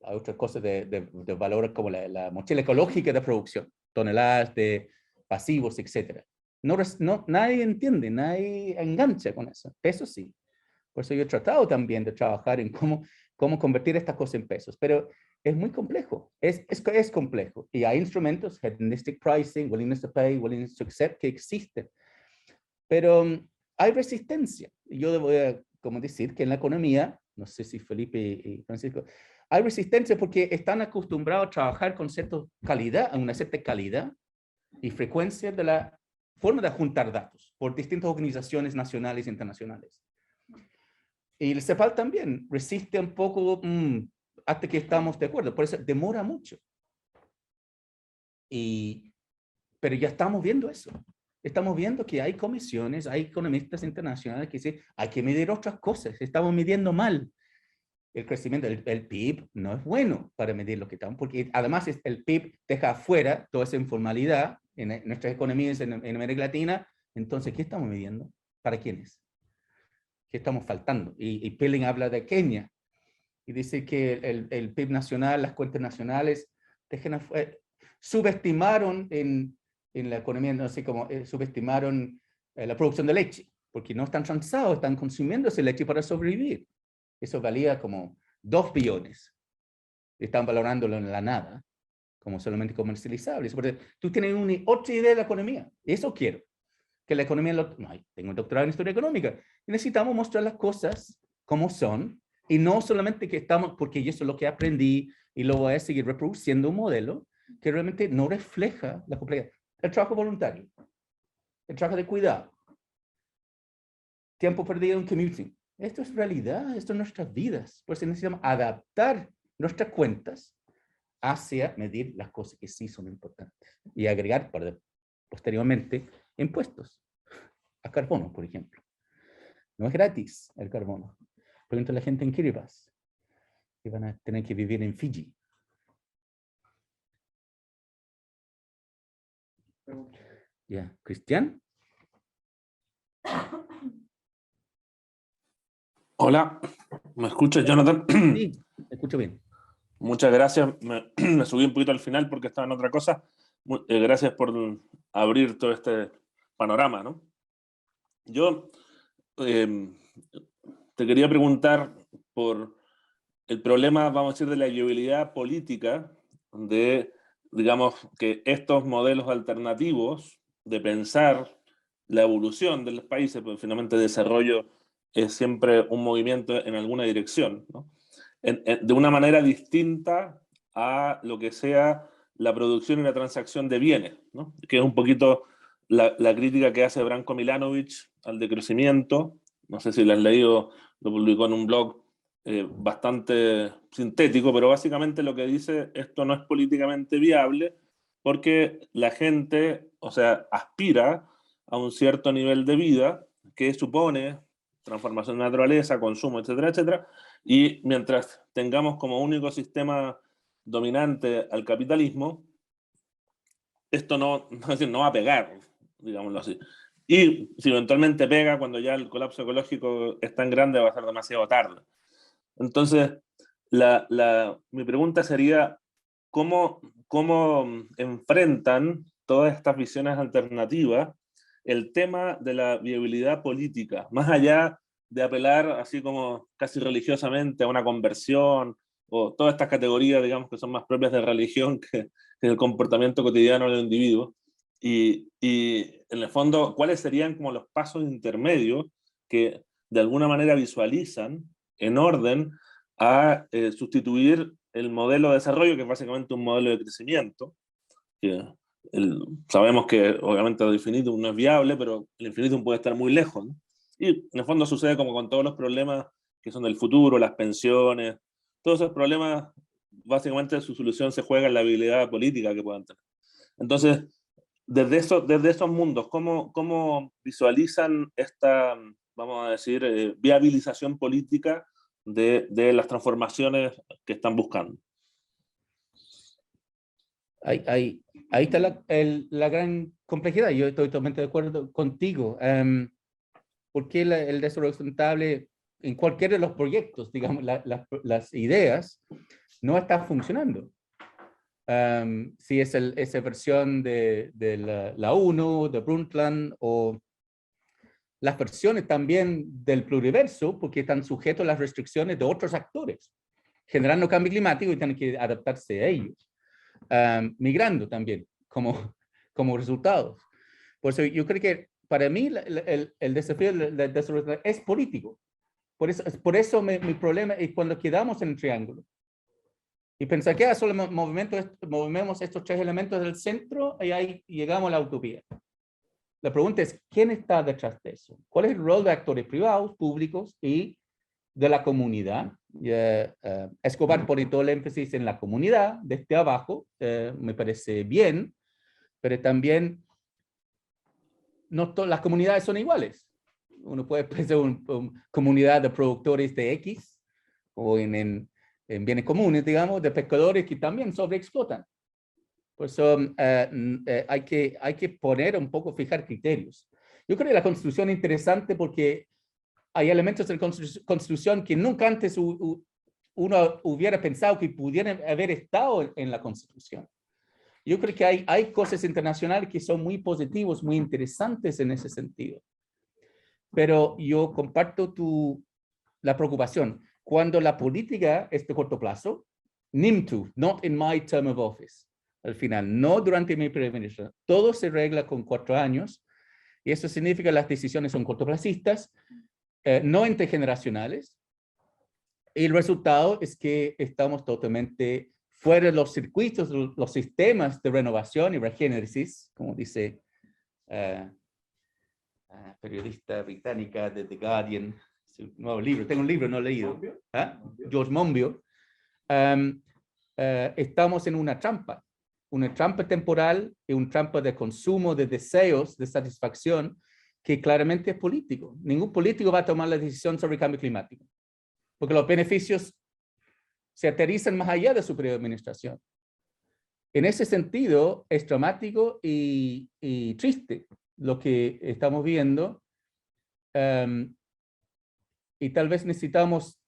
Speaker 1: otras cosas de valor, como la mochila ecológica de producción, toneladas de pasivos, etc. Nadie entiende, nadie engancha con eso. Pesos sí. Por eso yo he tratado también de trabajar en cómo convertir estas cosas en pesos, pero es muy complejo, es complejo. Y hay instrumentos, hedonistic pricing, willingness to pay, willingness to accept, que existen. Pero hay resistencia. Yo debo como decir que en la economía, no sé si Felipe y Francisco, Hay resistencia porque están acostumbrados a trabajar con una cierta calidad y frecuencia de la forma de juntar datos por distintas organizaciones nacionales e internacionales. Y el CEPAL también resiste un poco hasta que estamos de acuerdo, por eso demora mucho. Pero ya estamos viendo eso. Estamos viendo que hay comisiones, hay economistas internacionales que dicen, hay que medir otras cosas, estamos midiendo mal. El crecimiento del PIB no es bueno para medir lo que estamos, porque además el PIB deja afuera toda esa informalidad en nuestras economías en América Latina. Entonces, ¿qué estamos midiendo? ¿Para quiénes? ¿Qué estamos faltando? Y Pilling habla de Kenia y dice que el PIB nacional, las cuentas nacionales, subestimaron en la economía, no sé cómo, subestimaron la producción de leche, porque no están cansados, están consumiendo esa leche para sobrevivir. Eso valía como 2 billones. Están valorándolo en la nada, como solamente comercializable. Porque tú tienes otra idea de la economía. Eso quiero. Que la economía, no, tengo un doctorado en historia económica. Y necesitamos mostrar las cosas como son, y no solamente que estamos, porque eso es lo que aprendí, y lo voy a seguir reproduciendo un modelo que realmente no refleja la complejidad. El trabajo voluntario, el trabajo de cuidado, tiempo perdido en commuting. Esto es realidad, esto es nuestras vidas. Por eso necesitamos adaptar nuestras cuentas hacia medir las cosas que sí son importantes y agregar posteriormente impuestos a carbono, por ejemplo. No es gratis el carbono. Pregúntale a la gente en Kiribati que van a tener que vivir en Fiji. Ya, Cristian.
Speaker 4: Hola, ¿me escuchas, Jonathan?
Speaker 1: Sí, te escucho bien.
Speaker 4: Muchas gracias. Me subí un poquito al final porque estaba en otra cosa. Gracias por abrir todo este panorama, ¿no? Yo te quería preguntar por el problema, vamos a decir, de la viabilidad política de, digamos, que estos modelos alternativos de pensar la evolución de los países, porque finalmente el desarrollo es siempre un movimiento en alguna dirección, ¿no? De una manera distinta a lo que sea la producción y la transacción de bienes, ¿no? Que es un poquito la crítica que hace Branko Milanovic al decrecimiento. No sé si lo has leído, lo publicó en un blog bastante sintético, pero básicamente lo que dice, esto no es políticamente viable porque la gente, o sea, aspira a un cierto nivel de vida que supone transformación de naturaleza, consumo, etcétera, etcétera, y mientras tengamos como único sistema dominante al capitalismo, esto no va a pegar, digámoslo así. Y si eventualmente pega, cuando ya el colapso ecológico es tan grande, va a ser demasiado tarde. Entonces, mi pregunta sería, ¿cómo enfrentan todas estas visiones alternativas el tema de la viabilidad política, más allá de apelar así como casi religiosamente a una conversión o todas estas categorías, digamos, que son más propias de religión que el comportamiento cotidiano del individuo? Y en el fondo, ¿cuáles serían como los pasos intermedios que de alguna manera visualizan en orden a sustituir el modelo de desarrollo, que es básicamente un modelo de crecimiento, que sabemos que obviamente el infinitum no es viable, pero el infinitum puede estar muy lejos, ¿no? Y en el fondo sucede como con todos los problemas que son del futuro, las pensiones, todos esos problemas, básicamente su solución se juega en la habilidad política que puedan tener. Entonces, desde esos mundos, ¿cómo visualizan esta, vamos a decir, viabilización política de las transformaciones que están buscando?
Speaker 1: Ahí está la gran complejidad. Yo estoy totalmente de acuerdo contigo. ¿Por qué el desarrollo sustentable en cualquiera de los proyectos, digamos, las ideas, no está funcionando? Si es esa versión de la ONU, de Brundtland, o las versiones también del pluriverso, porque están sujetos a las restricciones de otros actores, generando cambio climático y tienen que adaptarse a ellos. Migrando también como resultados. Por eso yo creo que para mí el desafío del es político. Por eso mi problema es cuando quedamos en el triángulo. Y pensar que solo movemos estos tres elementos del centro y ahí llegamos a la utopía. La pregunta es, ¿quién está detrás de eso? ¿Cuál es el rol de actores privados, públicos y de la comunidad? Escobar pone todo el énfasis en la comunidad, desde abajo, me parece bien, pero también no todas las comunidades son iguales. Uno puede pensar en una comunidad de productores de X o en bienes comunes, digamos, de pescadores que también sobreexplotan. Por eso hay que poner un poco, fijar criterios. Yo creo que la Constitución es interesante porque hay elementos de la Constitución que nunca antes uno hubiera pensado que pudieran haber estado en la Constitución. Yo creo que hay cosas internacionales que son muy positivos, muy interesantes en ese sentido. Pero yo comparto la preocupación. Cuando la política es de corto plazo, NIMTU, not in my term of office, al final, no durante mi periodo de administración, todo se arregla con 4 años, y eso significa que las decisiones son cortoplacistas, no intergeneracionales, y el resultado es que estamos totalmente fuera de los circuitos, los sistemas de renovación y regénesis, como dice periodista británica de The Guardian, su nuevo libro, tengo un libro no leído, George Monbiot. Estamos en una trampa temporal y una trampa de consumo, de deseos, de satisfacción, que claramente es político. Ningún político va a tomar la decisión sobre el cambio climático, porque los beneficios se aterrizan más allá de su periodo de administración. En ese sentido, es dramático y triste lo que estamos viendo, y tal vez necesitamos,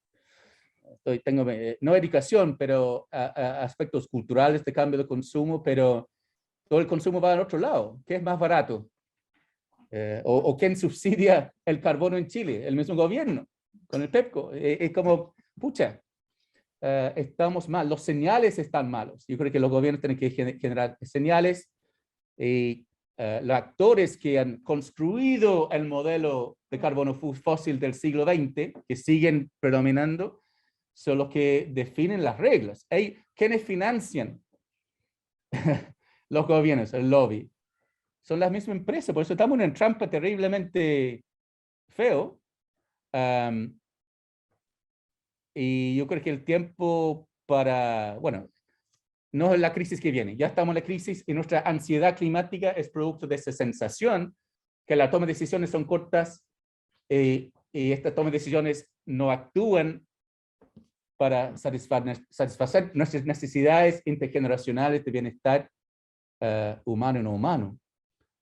Speaker 1: no educación, pero aspectos culturales de cambio de consumo, pero todo el consumo va al otro lado. ¿Qué es más barato? ¿O quién subsidia el carbono en Chile? El mismo gobierno, con el PEPCO. Es como, pucha, estamos mal, los señales están malos. Yo creo que los gobiernos tienen que generar señales, y los actores que han construido el modelo de carbono fósil del siglo XX, que siguen predominando, son los que definen las reglas. ¿Quiénes financian los gobiernos, el lobby? Son las mismas empresas, por eso estamos en una trampa terriblemente feo. Y yo creo que el tiempo bueno, no es la crisis que viene, ya estamos en la crisis y nuestra ansiedad climática es producto de esa sensación que la toma de decisiones son cortas, y estas tomas de decisiones no actúan para satisfacer nuestras necesidades intergeneracionales de bienestar humano y no humano.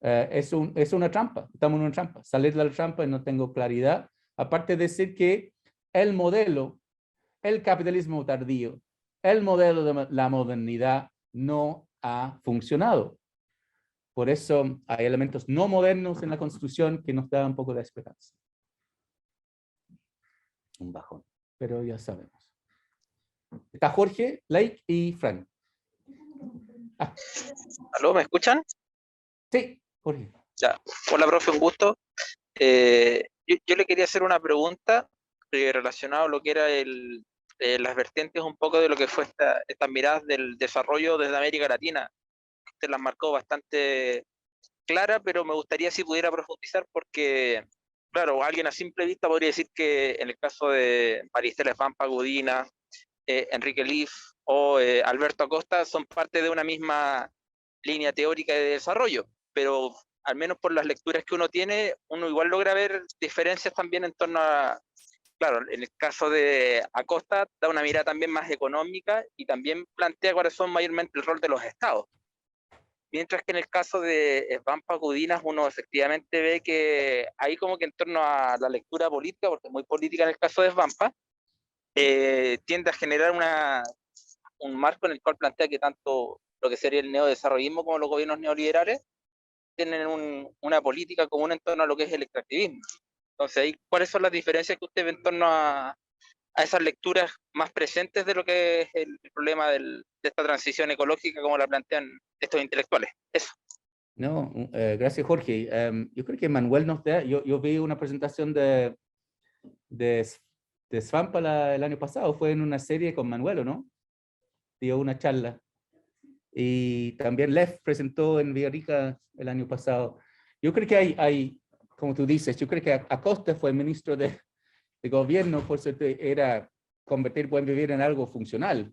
Speaker 1: Es una trampa, estamos en una trampa. Salir de la trampa no tengo claridad, aparte de decir que el modelo, el capitalismo tardío, el modelo de la modernidad no ha funcionado. Por eso hay elementos no modernos en la Constitución que nos dan un poco de esperanza. Un bajón, pero ya sabemos. Está Jorge, Lake y Frank.
Speaker 5: ¿Aló? ¿Me escuchan?
Speaker 1: Sí, Jorge.
Speaker 5: Ya. Hola, profe, un gusto. Yo le quería hacer una pregunta relacionada a lo que era las vertientes un poco de lo que fue estas miradas del desarrollo desde América Latina. Usted las marcó bastante clara, pero me gustaría si pudiera profundizar porque, claro, alguien a simple vista podría decir que en el caso de Maristela Svampa Gudina, Enrique Liff o Alberto Acosta son parte de una misma línea teórica de desarrollo, pero al menos por las lecturas que uno tiene, uno igual logra ver diferencias también en torno a, claro, en el caso de Acosta da una mirada también más económica y también plantea cuáles son mayormente el rol de los estados. Mientras que en el caso de Svampa Gudinas uno efectivamente ve que ahí como que en torno a la lectura política, porque es muy política en el caso de Svampa, tiende a generar un marco en el cual plantea que tanto lo que sería el neodesarrollismo como los gobiernos neoliberales tienen una política común en torno a lo que es el extractivismo. Entonces, ahí, ¿cuáles son las diferencias que usted ve en torno a esas lecturas más presentes de lo que es el problema de esta transición ecológica como la plantean estos intelectuales? Eso.
Speaker 1: No, gracias Jorge. Yo creo que Manuel nos da, yo vi una presentación de Svampa el año pasado, fue en una serie con Manuel, ¿o no? dio una charla. Y también Lev presentó en Villarrica el año pasado. Yo creo que hay como tú dices, yo creo que Acosta fue ministro de gobierno, por eso era convertir Buen Vivir en algo funcional.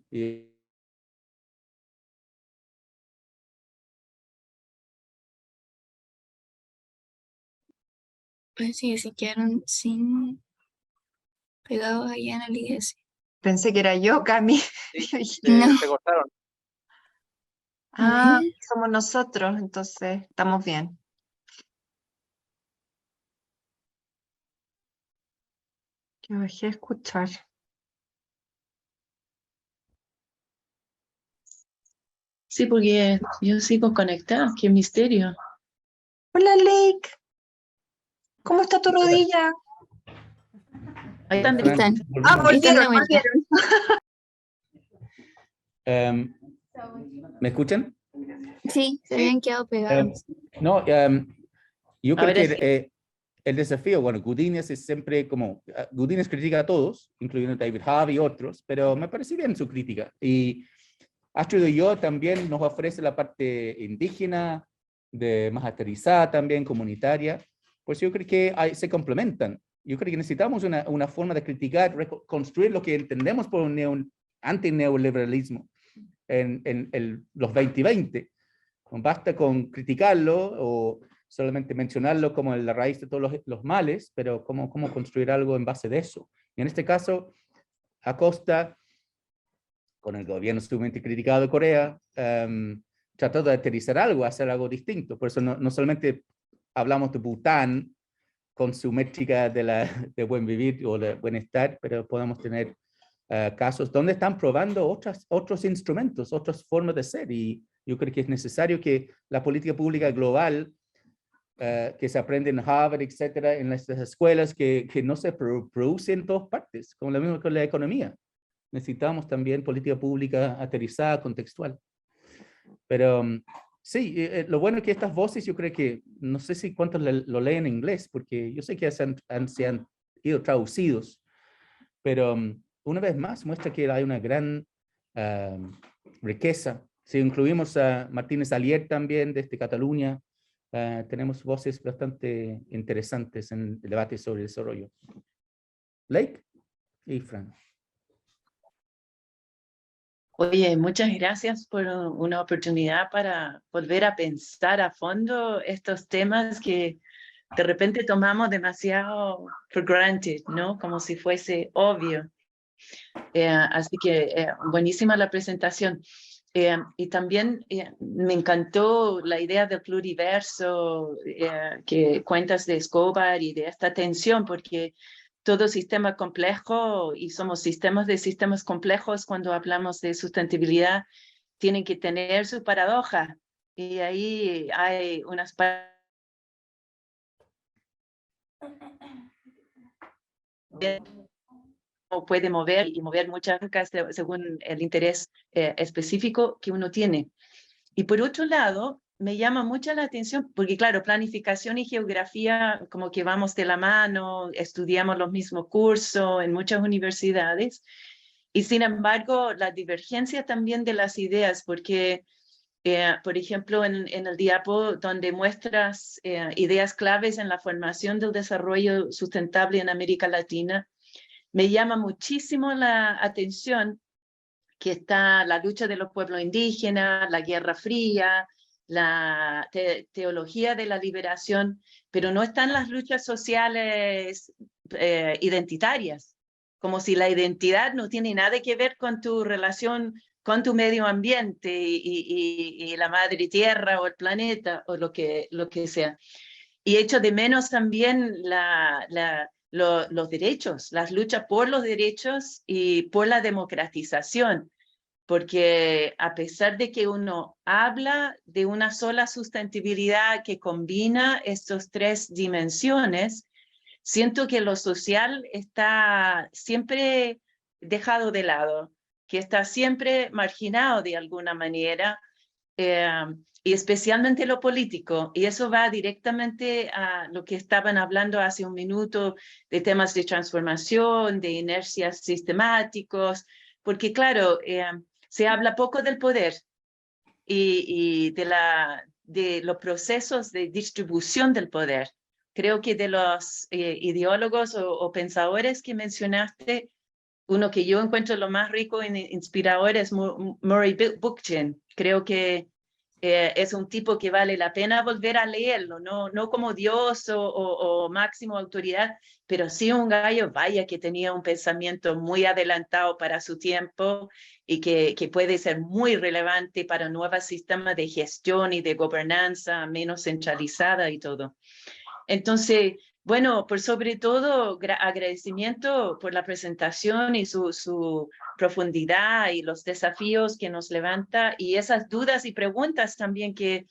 Speaker 2: Pues sí, se quedaron sin pegados allá en el IS.
Speaker 6: Pensé que era yo, Cami.
Speaker 2: No.
Speaker 5: Se cortaron.
Speaker 6: Ah,
Speaker 2: ver.
Speaker 6: somos nosotros, entonces estamos bien. Que dejé de escuchar.
Speaker 7: Sí, porque yo sigo conectada, qué misterio.
Speaker 6: Hola, Lake. ¿Cómo está tu rodilla?
Speaker 7: Ahí están de-
Speaker 1: Fran,
Speaker 2: Están.
Speaker 6: Ah,
Speaker 1: volvimos.
Speaker 2: Están de
Speaker 6: volvieron,
Speaker 2: vuelta.
Speaker 6: volvieron.
Speaker 1: ¿Me escuchan?
Speaker 2: Sí, se habían quedado pegados.
Speaker 1: No, yo creo
Speaker 7: Ahora
Speaker 1: que
Speaker 7: sí.
Speaker 1: el desafío, bueno, Gudines es siempre como, Gudines critica a todos, incluyendo David Harvey y otros, pero me parece bien su crítica. Y Astrid y yo también nos ofrece la parte indígena, más aterrizada también, comunitaria, pues yo creo que se complementan. Yo creo que necesitamos una forma de criticar, construir lo que entendemos por un anti-neoliberalismo en los 2020. No basta con criticarlo o solamente mencionarlo como la raíz de todos los males, pero cómo construir algo en base de eso. Y en este caso, Acosta, con el gobierno sumamente criticado de Corea, trató de aterrizar algo, hacer algo distinto. Por eso no solamente hablamos de Bután con su métrica de buen vivir o de bienestar, pero podemos tener casos donde están probando otros instrumentos, otras formas de ser. Y yo creo que es necesario que la política pública global, que se aprende en Harvard, etcétera, en las escuelas, que no se produce en todas partes, como lo mismo con la economía. Necesitamos también política pública aterrizada, contextual. Pero sí, lo bueno es que estas voces, yo creo que, no sé si cuántos lo leen en inglés, porque yo sé que se han ido traducidos, pero una vez más muestra que hay una gran riqueza. Si incluimos a Martínez Alier también desde Cataluña, tenemos voces bastante interesantes en el debate sobre el desarrollo. Lake y Fran.
Speaker 7: Oye, muchas gracias por una oportunidad para volver a pensar a fondo estos temas que de repente tomamos demasiado for granted, ¿no? Como si fuese obvio. Así que buenísima la presentación. Y también me encantó la idea del pluriverso que cuentas de Escobar y de esta tensión, porque todo sistema complejo, y somos sistemas de sistemas complejos cuando hablamos de sustentabilidad, tienen que tener su paradoja. Y ahí hay unas puede mover y mover muchas cosas según el interés específico que uno tiene. Y por otro lado, me llama mucho la atención, porque claro, planificación y geografía como que vamos de la mano, estudiamos los mismos cursos en muchas universidades, y sin embargo, la divergencia también de las ideas, porque, por ejemplo, en el diapo donde muestras ideas claves en la formación del desarrollo sustentable en América Latina, me llama muchísimo la atención que está la lucha de los pueblos indígenas, la Guerra Fría, la teología de la liberación, pero no están las luchas sociales identitarias, como si la identidad no tiene nada que ver con tu relación con tu medio ambiente y la madre tierra o el planeta o lo que sea. Y echo de menos también los derechos, las luchas por los derechos y por la democratización, porque a pesar de que uno habla de una sola sustentabilidad que combina estas tres dimensiones, siento que lo social está siempre dejado de lado, que está siempre marginado de alguna manera, y especialmente lo político, y eso va directamente a lo que estaban hablando hace un minuto de temas de transformación, de inercias sistemáticos, porque claro, se habla poco del poder y de los procesos de distribución del poder. Creo que de los ideólogos o pensadores que mencionaste, uno que yo encuentro lo más rico e inspirador es Murray Bookchin. Creo que es un tipo que vale la pena volver a leerlo, no como Dios o máximo autoridad, pero sí un gallo, vaya, que tenía un pensamiento muy adelantado para su tiempo y que puede ser muy relevante para nuevos sistemas de gestión y de gobernanza menos centralizada y todo. Entonces, bueno, por sobre todo, agradecimiento por la presentación y su profundidad y los desafíos que nos levanta y esas dudas y preguntas también que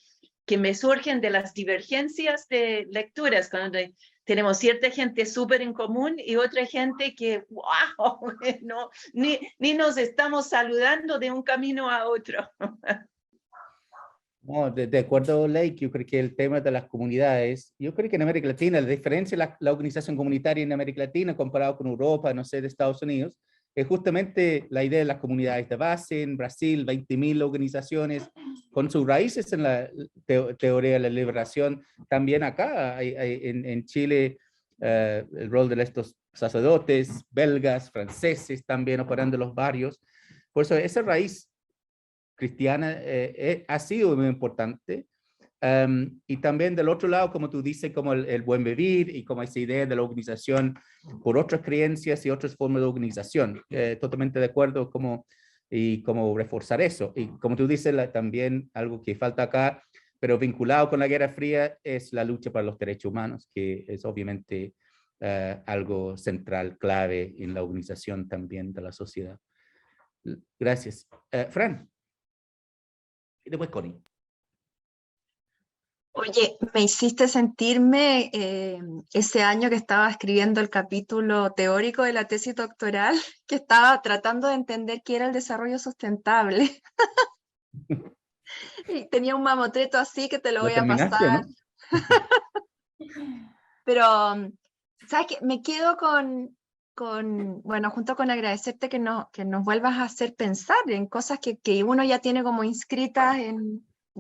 Speaker 7: me surgen de las divergencias de lecturas, cuando tenemos cierta gente súper en común y otra gente que, wow, no, ni nos estamos saludando de un camino a otro.
Speaker 1: No, de acuerdo, Lake, yo creo que el tema de las comunidades, yo creo que en América Latina, la diferencia de la organización comunitaria en América Latina comparado con Europa, no sé, de Estados Unidos, es justamente la idea de las comunidades de base. En Brasil, 20.000 organizaciones con sus raíces en la teoría de la liberación. También acá, en Chile, el rol de estos sacerdotes belgas, franceses, también operando en los barrios. Por eso esa raíz cristiana ha sido muy importante. Y también del otro lado, como tú dices, como el buen vivir y como esa idea de la organización por otras creencias y otras formas de organización. Totalmente de acuerdo y cómo reforzar eso. Y como tú dices, también algo que falta acá, pero vinculado con la Guerra Fría, es la lucha para los derechos humanos, que es obviamente algo central, clave en la organización también de la sociedad. Gracias. Fran. Y después Connie.
Speaker 6: Oye, me hiciste sentirme ese año que estaba escribiendo el capítulo teórico de la tesis doctoral, que estaba tratando de entender qué era el desarrollo sustentable. Y tenía un mamotreto así que te lo voy a pasar.
Speaker 1: ¿No?
Speaker 6: Pero, ¿sabes qué? Me quedo bueno, junto con agradecerte que nos vuelvas a hacer pensar en cosas que uno ya tiene como inscritas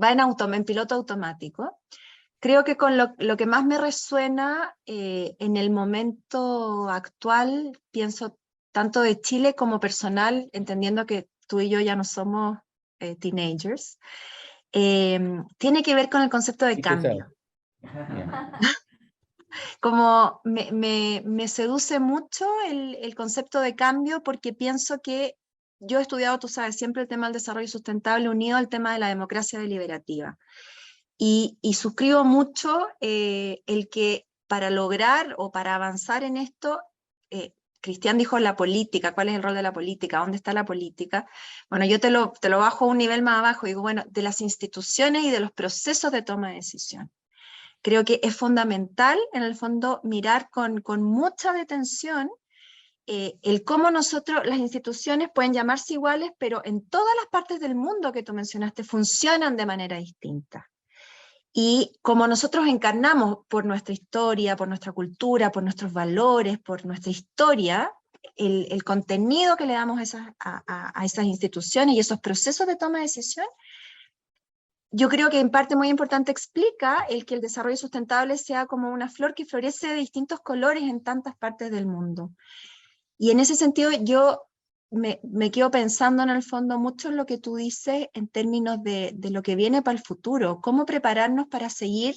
Speaker 6: va en piloto automático. Creo que con lo que más me resuena en el momento actual, pienso tanto de Chile como personal, entendiendo que tú y yo ya no somos teenagers, tiene que ver con el concepto de cambio. Como me seduce mucho el concepto de cambio, porque pienso que yo he estudiado, tú sabes, siempre el tema del desarrollo sustentable unido al tema de la democracia deliberativa. Y suscribo mucho el que para lograr o para avanzar en esto, Cristian dijo la política, ¿cuál es el rol de la política? ¿Dónde está la política? Bueno, yo te lo bajo a un nivel más abajo, digo, bueno, de las instituciones y de los procesos de toma de decisión. Creo que es fundamental, en el fondo, mirar con mucha detención el cómo nosotros, las instituciones pueden llamarse iguales, pero en todas las partes del mundo que tú mencionaste funcionan de manera distinta. Y como nosotros encarnamos por nuestra historia, por nuestra cultura, por nuestros valores, por nuestra historia, el contenido que le damos a esas instituciones y esos procesos de toma de decisión, yo creo que en parte muy importante explica el que el desarrollo sustentable sea como una flor que florece de distintos colores en tantas partes del mundo. Y en ese sentido yo me quedo pensando en el fondo mucho en lo que tú dices en términos de lo que viene para el futuro, cómo prepararnos para seguir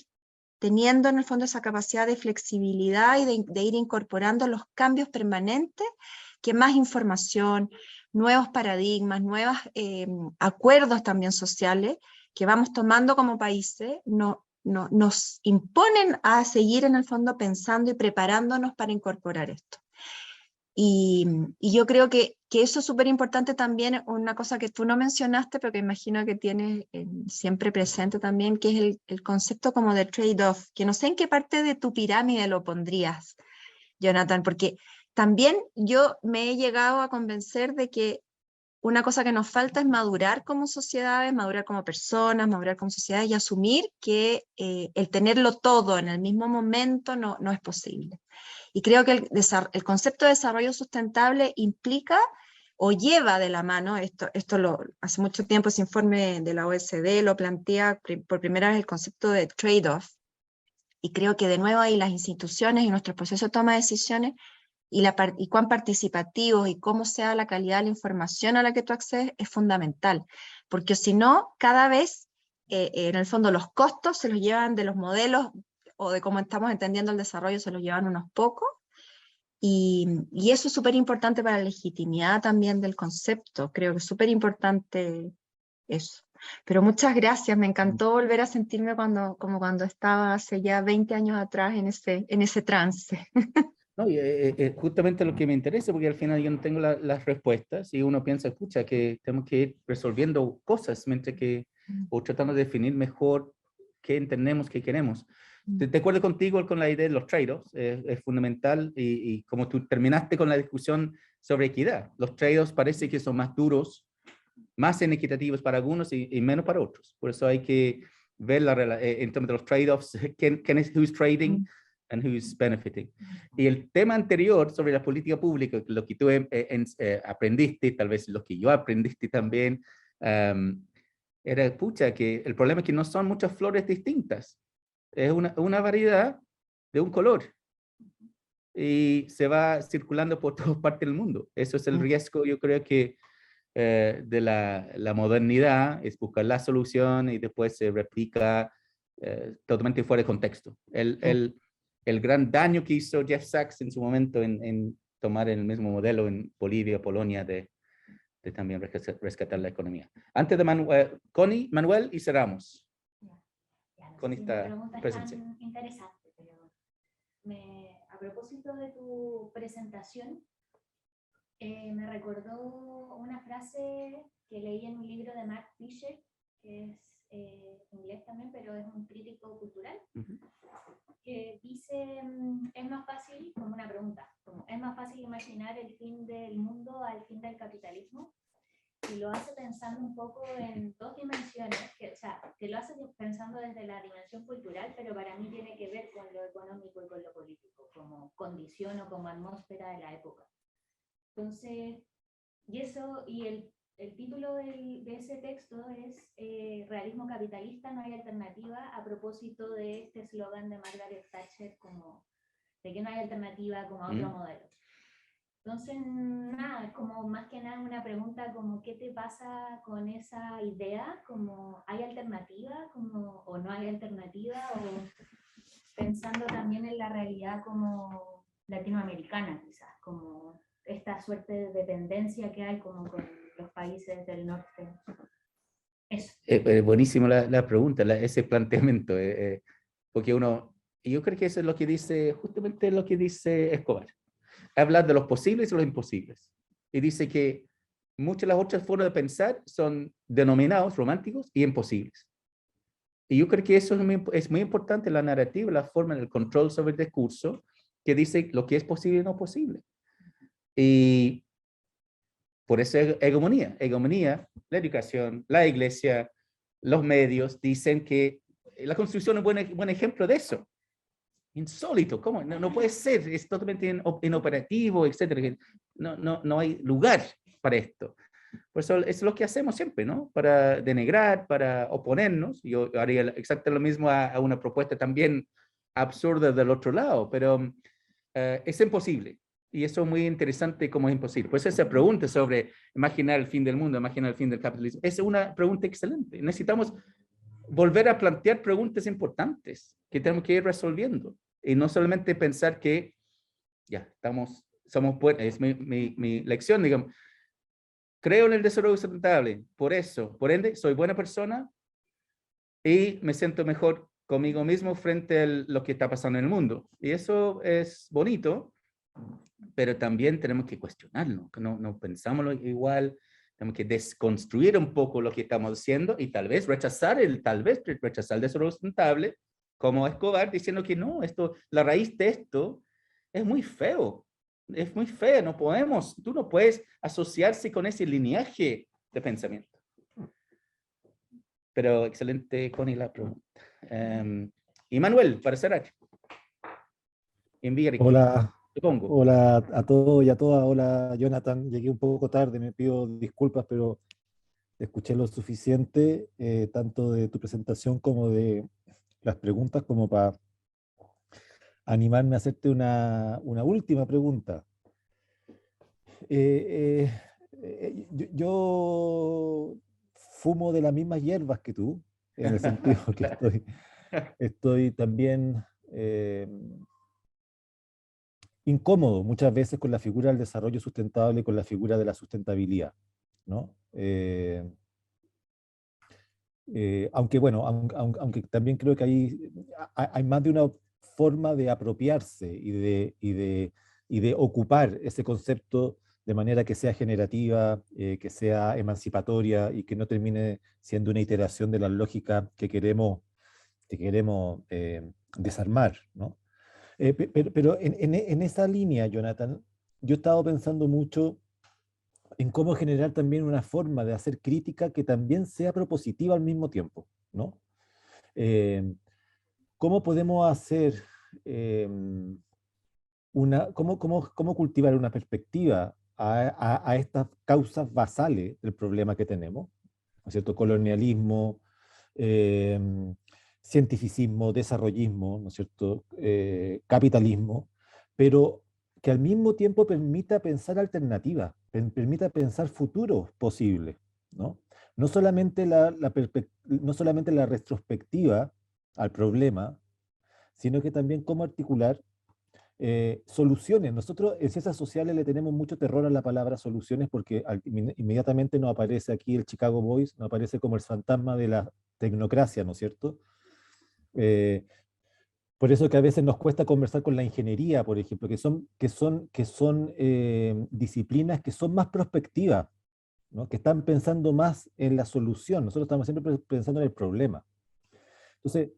Speaker 6: teniendo en el fondo esa capacidad de flexibilidad y de ir incorporando los cambios permanentes, que más información, nuevos paradigmas, nuevos acuerdos también sociales que vamos tomando como países, nos imponen a seguir en el fondo pensando y preparándonos para incorporar esto. Y yo creo que eso es súper importante también, una cosa que tú no mencionaste, pero que imagino que tienes siempre presente también, que es el concepto como de trade-off, que no sé en qué parte de tu pirámide lo pondrías, Jonathan, porque también yo me he llegado a convencer de que una cosa que nos falta es madurar como sociedades, madurar como personas, madurar como sociedades y asumir que el tenerlo todo en el mismo momento no es posible. Y creo que el concepto de desarrollo sustentable implica o lleva de la mano, hace mucho tiempo ese informe de la OSD lo plantea por primera vez el concepto de trade-off, y creo que de nuevo ahí las instituciones y nuestro proceso de toma de decisiones y cuán participativos y cómo sea la calidad de la información a la que tú accedes es fundamental, porque si no, cada vez en el fondo los costos se los llevan de los modelos o de cómo estamos entendiendo el desarrollo, se los llevan unos pocos, y eso es súper importante para la legitimidad también del concepto, creo que es súper importante eso. Pero muchas gracias, me encantó volver a sentirme como cuando estaba hace ya 20 años atrás en ese trance.
Speaker 1: No, y, justamente lo que me interesa, porque al final yo no tengo las respuestas y uno piensa, escucha, que tenemos que ir resolviendo cosas, mientras que, o tratando de definir mejor qué entendemos, qué queremos. De acuerdo contigo con la idea de los trade-offs, es fundamental, y como tú terminaste con la discusión sobre equidad, los trade-offs parece que son más duros, más inequitativos para algunos y menos para otros. Por eso hay que ver en términos de los trade-offs, who's trading and who's benefiting. Y el tema anterior sobre la política pública, lo que tú aprendiste, tal vez lo que yo aprendiste también, era, pucha, que el problema es que no son muchas flores distintas. Es una variedad de un color. Y se va circulando por todas partes del mundo. Eso es el riesgo, yo creo que de la modernidad, es buscar la solución y después se replica totalmente fuera de contexto. El gran daño que hizo Jeff Sachs en su momento en tomar el mismo modelo en Bolivia, Polonia, de también rescatar la economía. Antes de Connie, Manuel, y cerramos. Con esta presencia.
Speaker 8: Interesante, pero a propósito de tu presentación, me recordó una frase que leí en un libro de Mark Fisher, que es inglés también, pero es un crítico cultural, que dice, es más fácil, como una pregunta, es más fácil imaginar el fin del mundo al fin del capitalismo, y lo hace pensando un poco en dos dimensiones, que lo hace pensando desde la dimensión cultural, pero para mí tiene que ver con lo económico y con lo político, como condición o como atmósfera de la época. Entonces, y el título de ese texto es Realismo capitalista, no hay alternativa, a propósito de este eslogan de Margaret Thatcher, como de que no hay alternativa como a otro modelo. Entonces, nada, es como más que nada una pregunta como ¿qué te pasa con esa idea? Como ¿hay alternativa? ¿O no hay alternativa? O pensando también en la realidad como latinoamericana, quizás, como esta suerte de dependencia que hay como con los países del norte. Eso.
Speaker 1: Buenísima la pregunta, ese planteamiento, porque yo creo que eso es lo que dice, justamente lo que dice Escobar. Hablar de los posibles y los imposibles. Y dice que muchas de las otras formas de pensar son denominados románticos y imposibles. Y yo creo que eso es muy importante, la narrativa, la forma del control sobre el discurso, que dice lo que es posible y no posible. Y por eso hegemonía, la educación, la iglesia, los medios dicen que la Constitución es un buen ejemplo de eso. Insólito, ¿cómo? No puede ser, es totalmente inoperativo, etcétera. No hay lugar para esto. Por eso es lo que hacemos siempre, ¿no? Para denigrar, para oponernos. Yo haría exactamente lo mismo a una propuesta también absurda del otro lado, pero es imposible. Y eso es muy interesante como es imposible. Pues esa pregunta sobre imaginar el fin del mundo, imaginar el fin del capitalismo, es una pregunta excelente. Necesitamos volver a plantear preguntas importantes que tenemos que ir resolviendo. Y no solamente pensar que ya somos buenos. Es mi lección, digamos. Creo en el desarrollo sustentable, por ende, soy buena persona y me siento mejor conmigo mismo frente a lo que está pasando en el mundo. Y eso es bonito, pero también tenemos que cuestionarlo, que no pensamos igual, tenemos que desconstruir un poco lo que estamos haciendo y tal vez rechazar el desarrollo sustentable, como Escobar, diciendo que no, la raíz de esto es muy feo. Es muy fea, tú no puedes asociarse con ese lineaje de pensamiento. Pero excelente, Connie, la pregunta. Y Manuel, para cerrar.
Speaker 9: Hola,
Speaker 1: Te pongo.
Speaker 9: Hola a todos y a todas. Hola, Jonathan. Llegué un poco tarde, me pido disculpas, pero escuché lo suficiente, tanto de tu presentación como de las preguntas, como para animarme a hacerte una última pregunta. Yo fumo de las mismas hierbas que tú, en el sentido que estoy también incómodo muchas veces con la figura del desarrollo sustentable y con la figura de la sustentabilidad, ¿no? Aunque bueno, aunque también creo que hay más de una forma de apropiarse y de ocupar ese concepto de manera que sea generativa, que sea emancipatoria y que no termine siendo una iteración de la lógica que queremos desarmar, ¿no? Pero en esa línea, Jonathan, yo he estado pensando mucho en cómo generar también una forma de hacer crítica que también sea propositiva al mismo tiempo, ¿no? ¿Cómo podemos hacer cómo cultivar una perspectiva a estas causas basales del problema que tenemos, ¿no es cierto? Colonialismo, cientificismo, desarrollismo, ¿no es cierto? Capitalismo, pero que al mismo tiempo permita pensar alternativas, permita pensar futuros posibles, ¿no? No solamente no solamente la retrospectiva al problema, sino que también cómo articular soluciones. Nosotros en ciencias sociales le tenemos mucho terror a la palabra soluciones porque inmediatamente nos aparece aquí el Chicago Boys, nos aparece como el fantasma de la tecnocracia, ¿no es cierto? Por eso que a veces nos cuesta conversar con la ingeniería, por ejemplo, que son disciplinas que son más prospectivas, ¿no? Que están pensando más en la solución. Nosotros estamos siempre pensando en el problema. Entonces,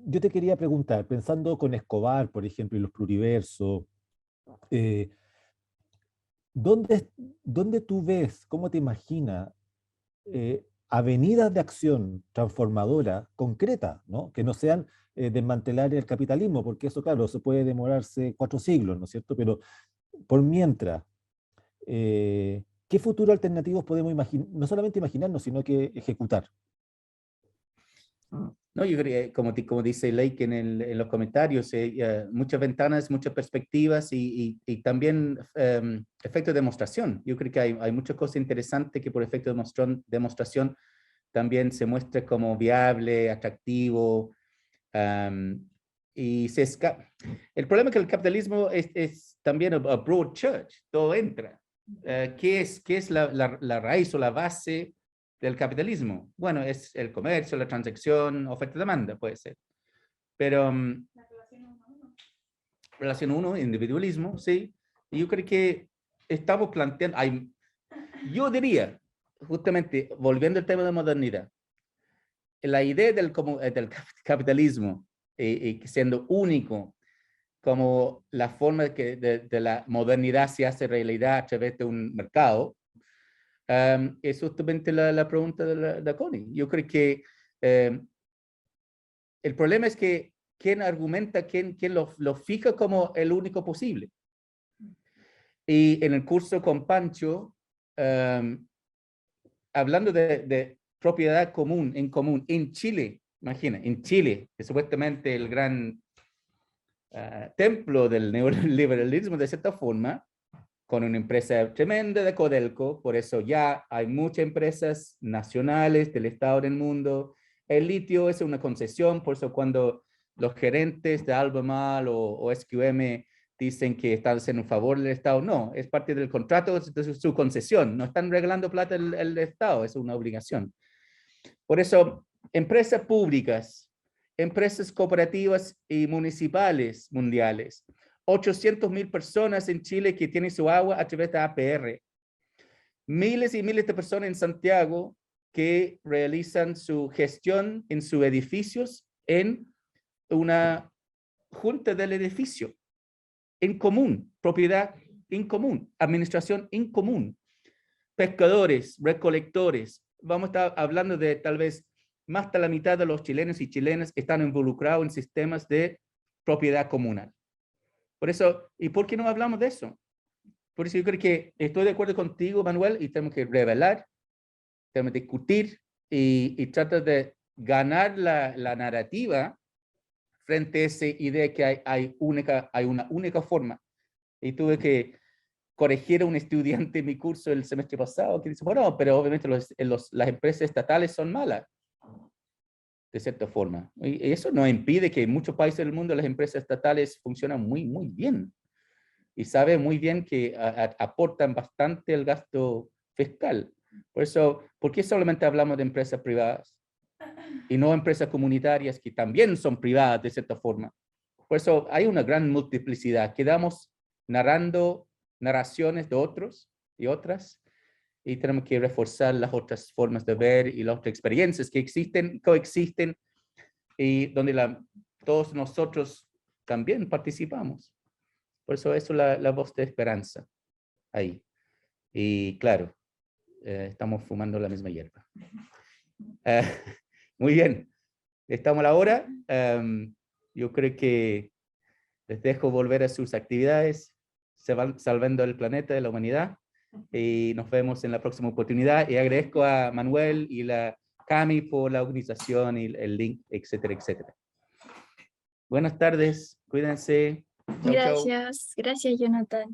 Speaker 9: yo te quería preguntar, pensando con Escobar, por ejemplo, y los pluriversos, ¿dónde tú ves, cómo te imaginas avenidas de acción transformadora concreta, ¿no? Que no sean desmantelar el capitalismo, porque eso, claro, se puede demorarse 4 siglos, ¿no es cierto? Pero por mientras, ¿qué futuro alternativos podemos imaginar, no solamente imaginarnos, sino que ejecutar?
Speaker 1: No, yo creo que como dice Lake en los comentarios, muchas ventanas, muchas perspectivas y también efecto de demostración. Yo creo que hay muchas cosas interesantes que por efecto de demostración también se muestre como viable, atractivo. Y el problema es que el capitalismo es también a broad church, todo entra. ¿Qué es la raíz o la base del capitalismo? Bueno, es el comercio, la transacción, oferta-demanda, puede ser. Pero relación 1, individualismo, sí. Y yo creo que estamos planteando, yo diría, justamente, volviendo al tema de modernidad, la idea del capitalismo siendo único como la forma de la modernidad se hace realidad a través de un mercado, es justamente la pregunta de Connie. Yo creo que el problema es que quién argumenta, quién lo fija como el único posible. Y en el curso con Pancho, hablando de propiedad común en Chile, imagina, en Chile, que supuestamente el gran templo del neoliberalismo de cierta forma, con una empresa tremenda de Codelco, por eso ya hay muchas empresas nacionales del Estado del mundo. El litio es una concesión, por eso cuando los gerentes de Albemarle o SQM dicen que están haciendo un favor del Estado, no, es parte del contrato de su concesión, no están regalando plata el Estado, es una obligación. Por eso, empresas públicas, empresas cooperativas y municipales mundiales, 800,000 personas en Chile que tienen su agua a través de APR, miles y miles de personas en Santiago que realizan su gestión en sus edificios en una junta del edificio, en común, propiedad en común, administración en común, pescadores, recolectores. Vamos a estar hablando de tal vez más de la mitad de los chilenos y chilenas están involucrados en sistemas de propiedad comunal. Por eso, ¿y por qué no hablamos de eso? Por eso yo creo que estoy de acuerdo contigo, Manuel, y tenemos que revelar, tenemos que discutir y tratar de ganar la narrativa frente a esa idea que hay una única forma. Y tuve que corregir a un estudiante en mi curso el semestre pasado que dice, bueno, pero obviamente las empresas estatales son malas, de cierta forma. Y eso no impide que en muchos países del mundo las empresas estatales funcionan muy, muy bien. Y saben muy bien que aportan bastante al gasto fiscal. Por eso, ¿por qué solamente hablamos de empresas privadas? Y no empresas comunitarias que también son privadas de cierta forma. Por eso hay una gran multiplicidad. Quedamos narrando narraciones de otros y otras, y tenemos que reforzar las otras formas de ver y las otras experiencias que existen, coexisten, y donde todos nosotros también participamos. Por eso es la voz de esperanza ahí. Y claro, estamos fumando la misma hierba. Muy bien, estamos a la hora. Yo creo que les dejo volver a sus actividades, salvando el planeta, la humanidad, y nos vemos en la próxima oportunidad. Y agradezco a Manuel y la Cami por la organización y el link, etcétera, etcétera. Buenas tardes, cuídense. Chau, chau.
Speaker 2: Gracias, gracias, Jonathan.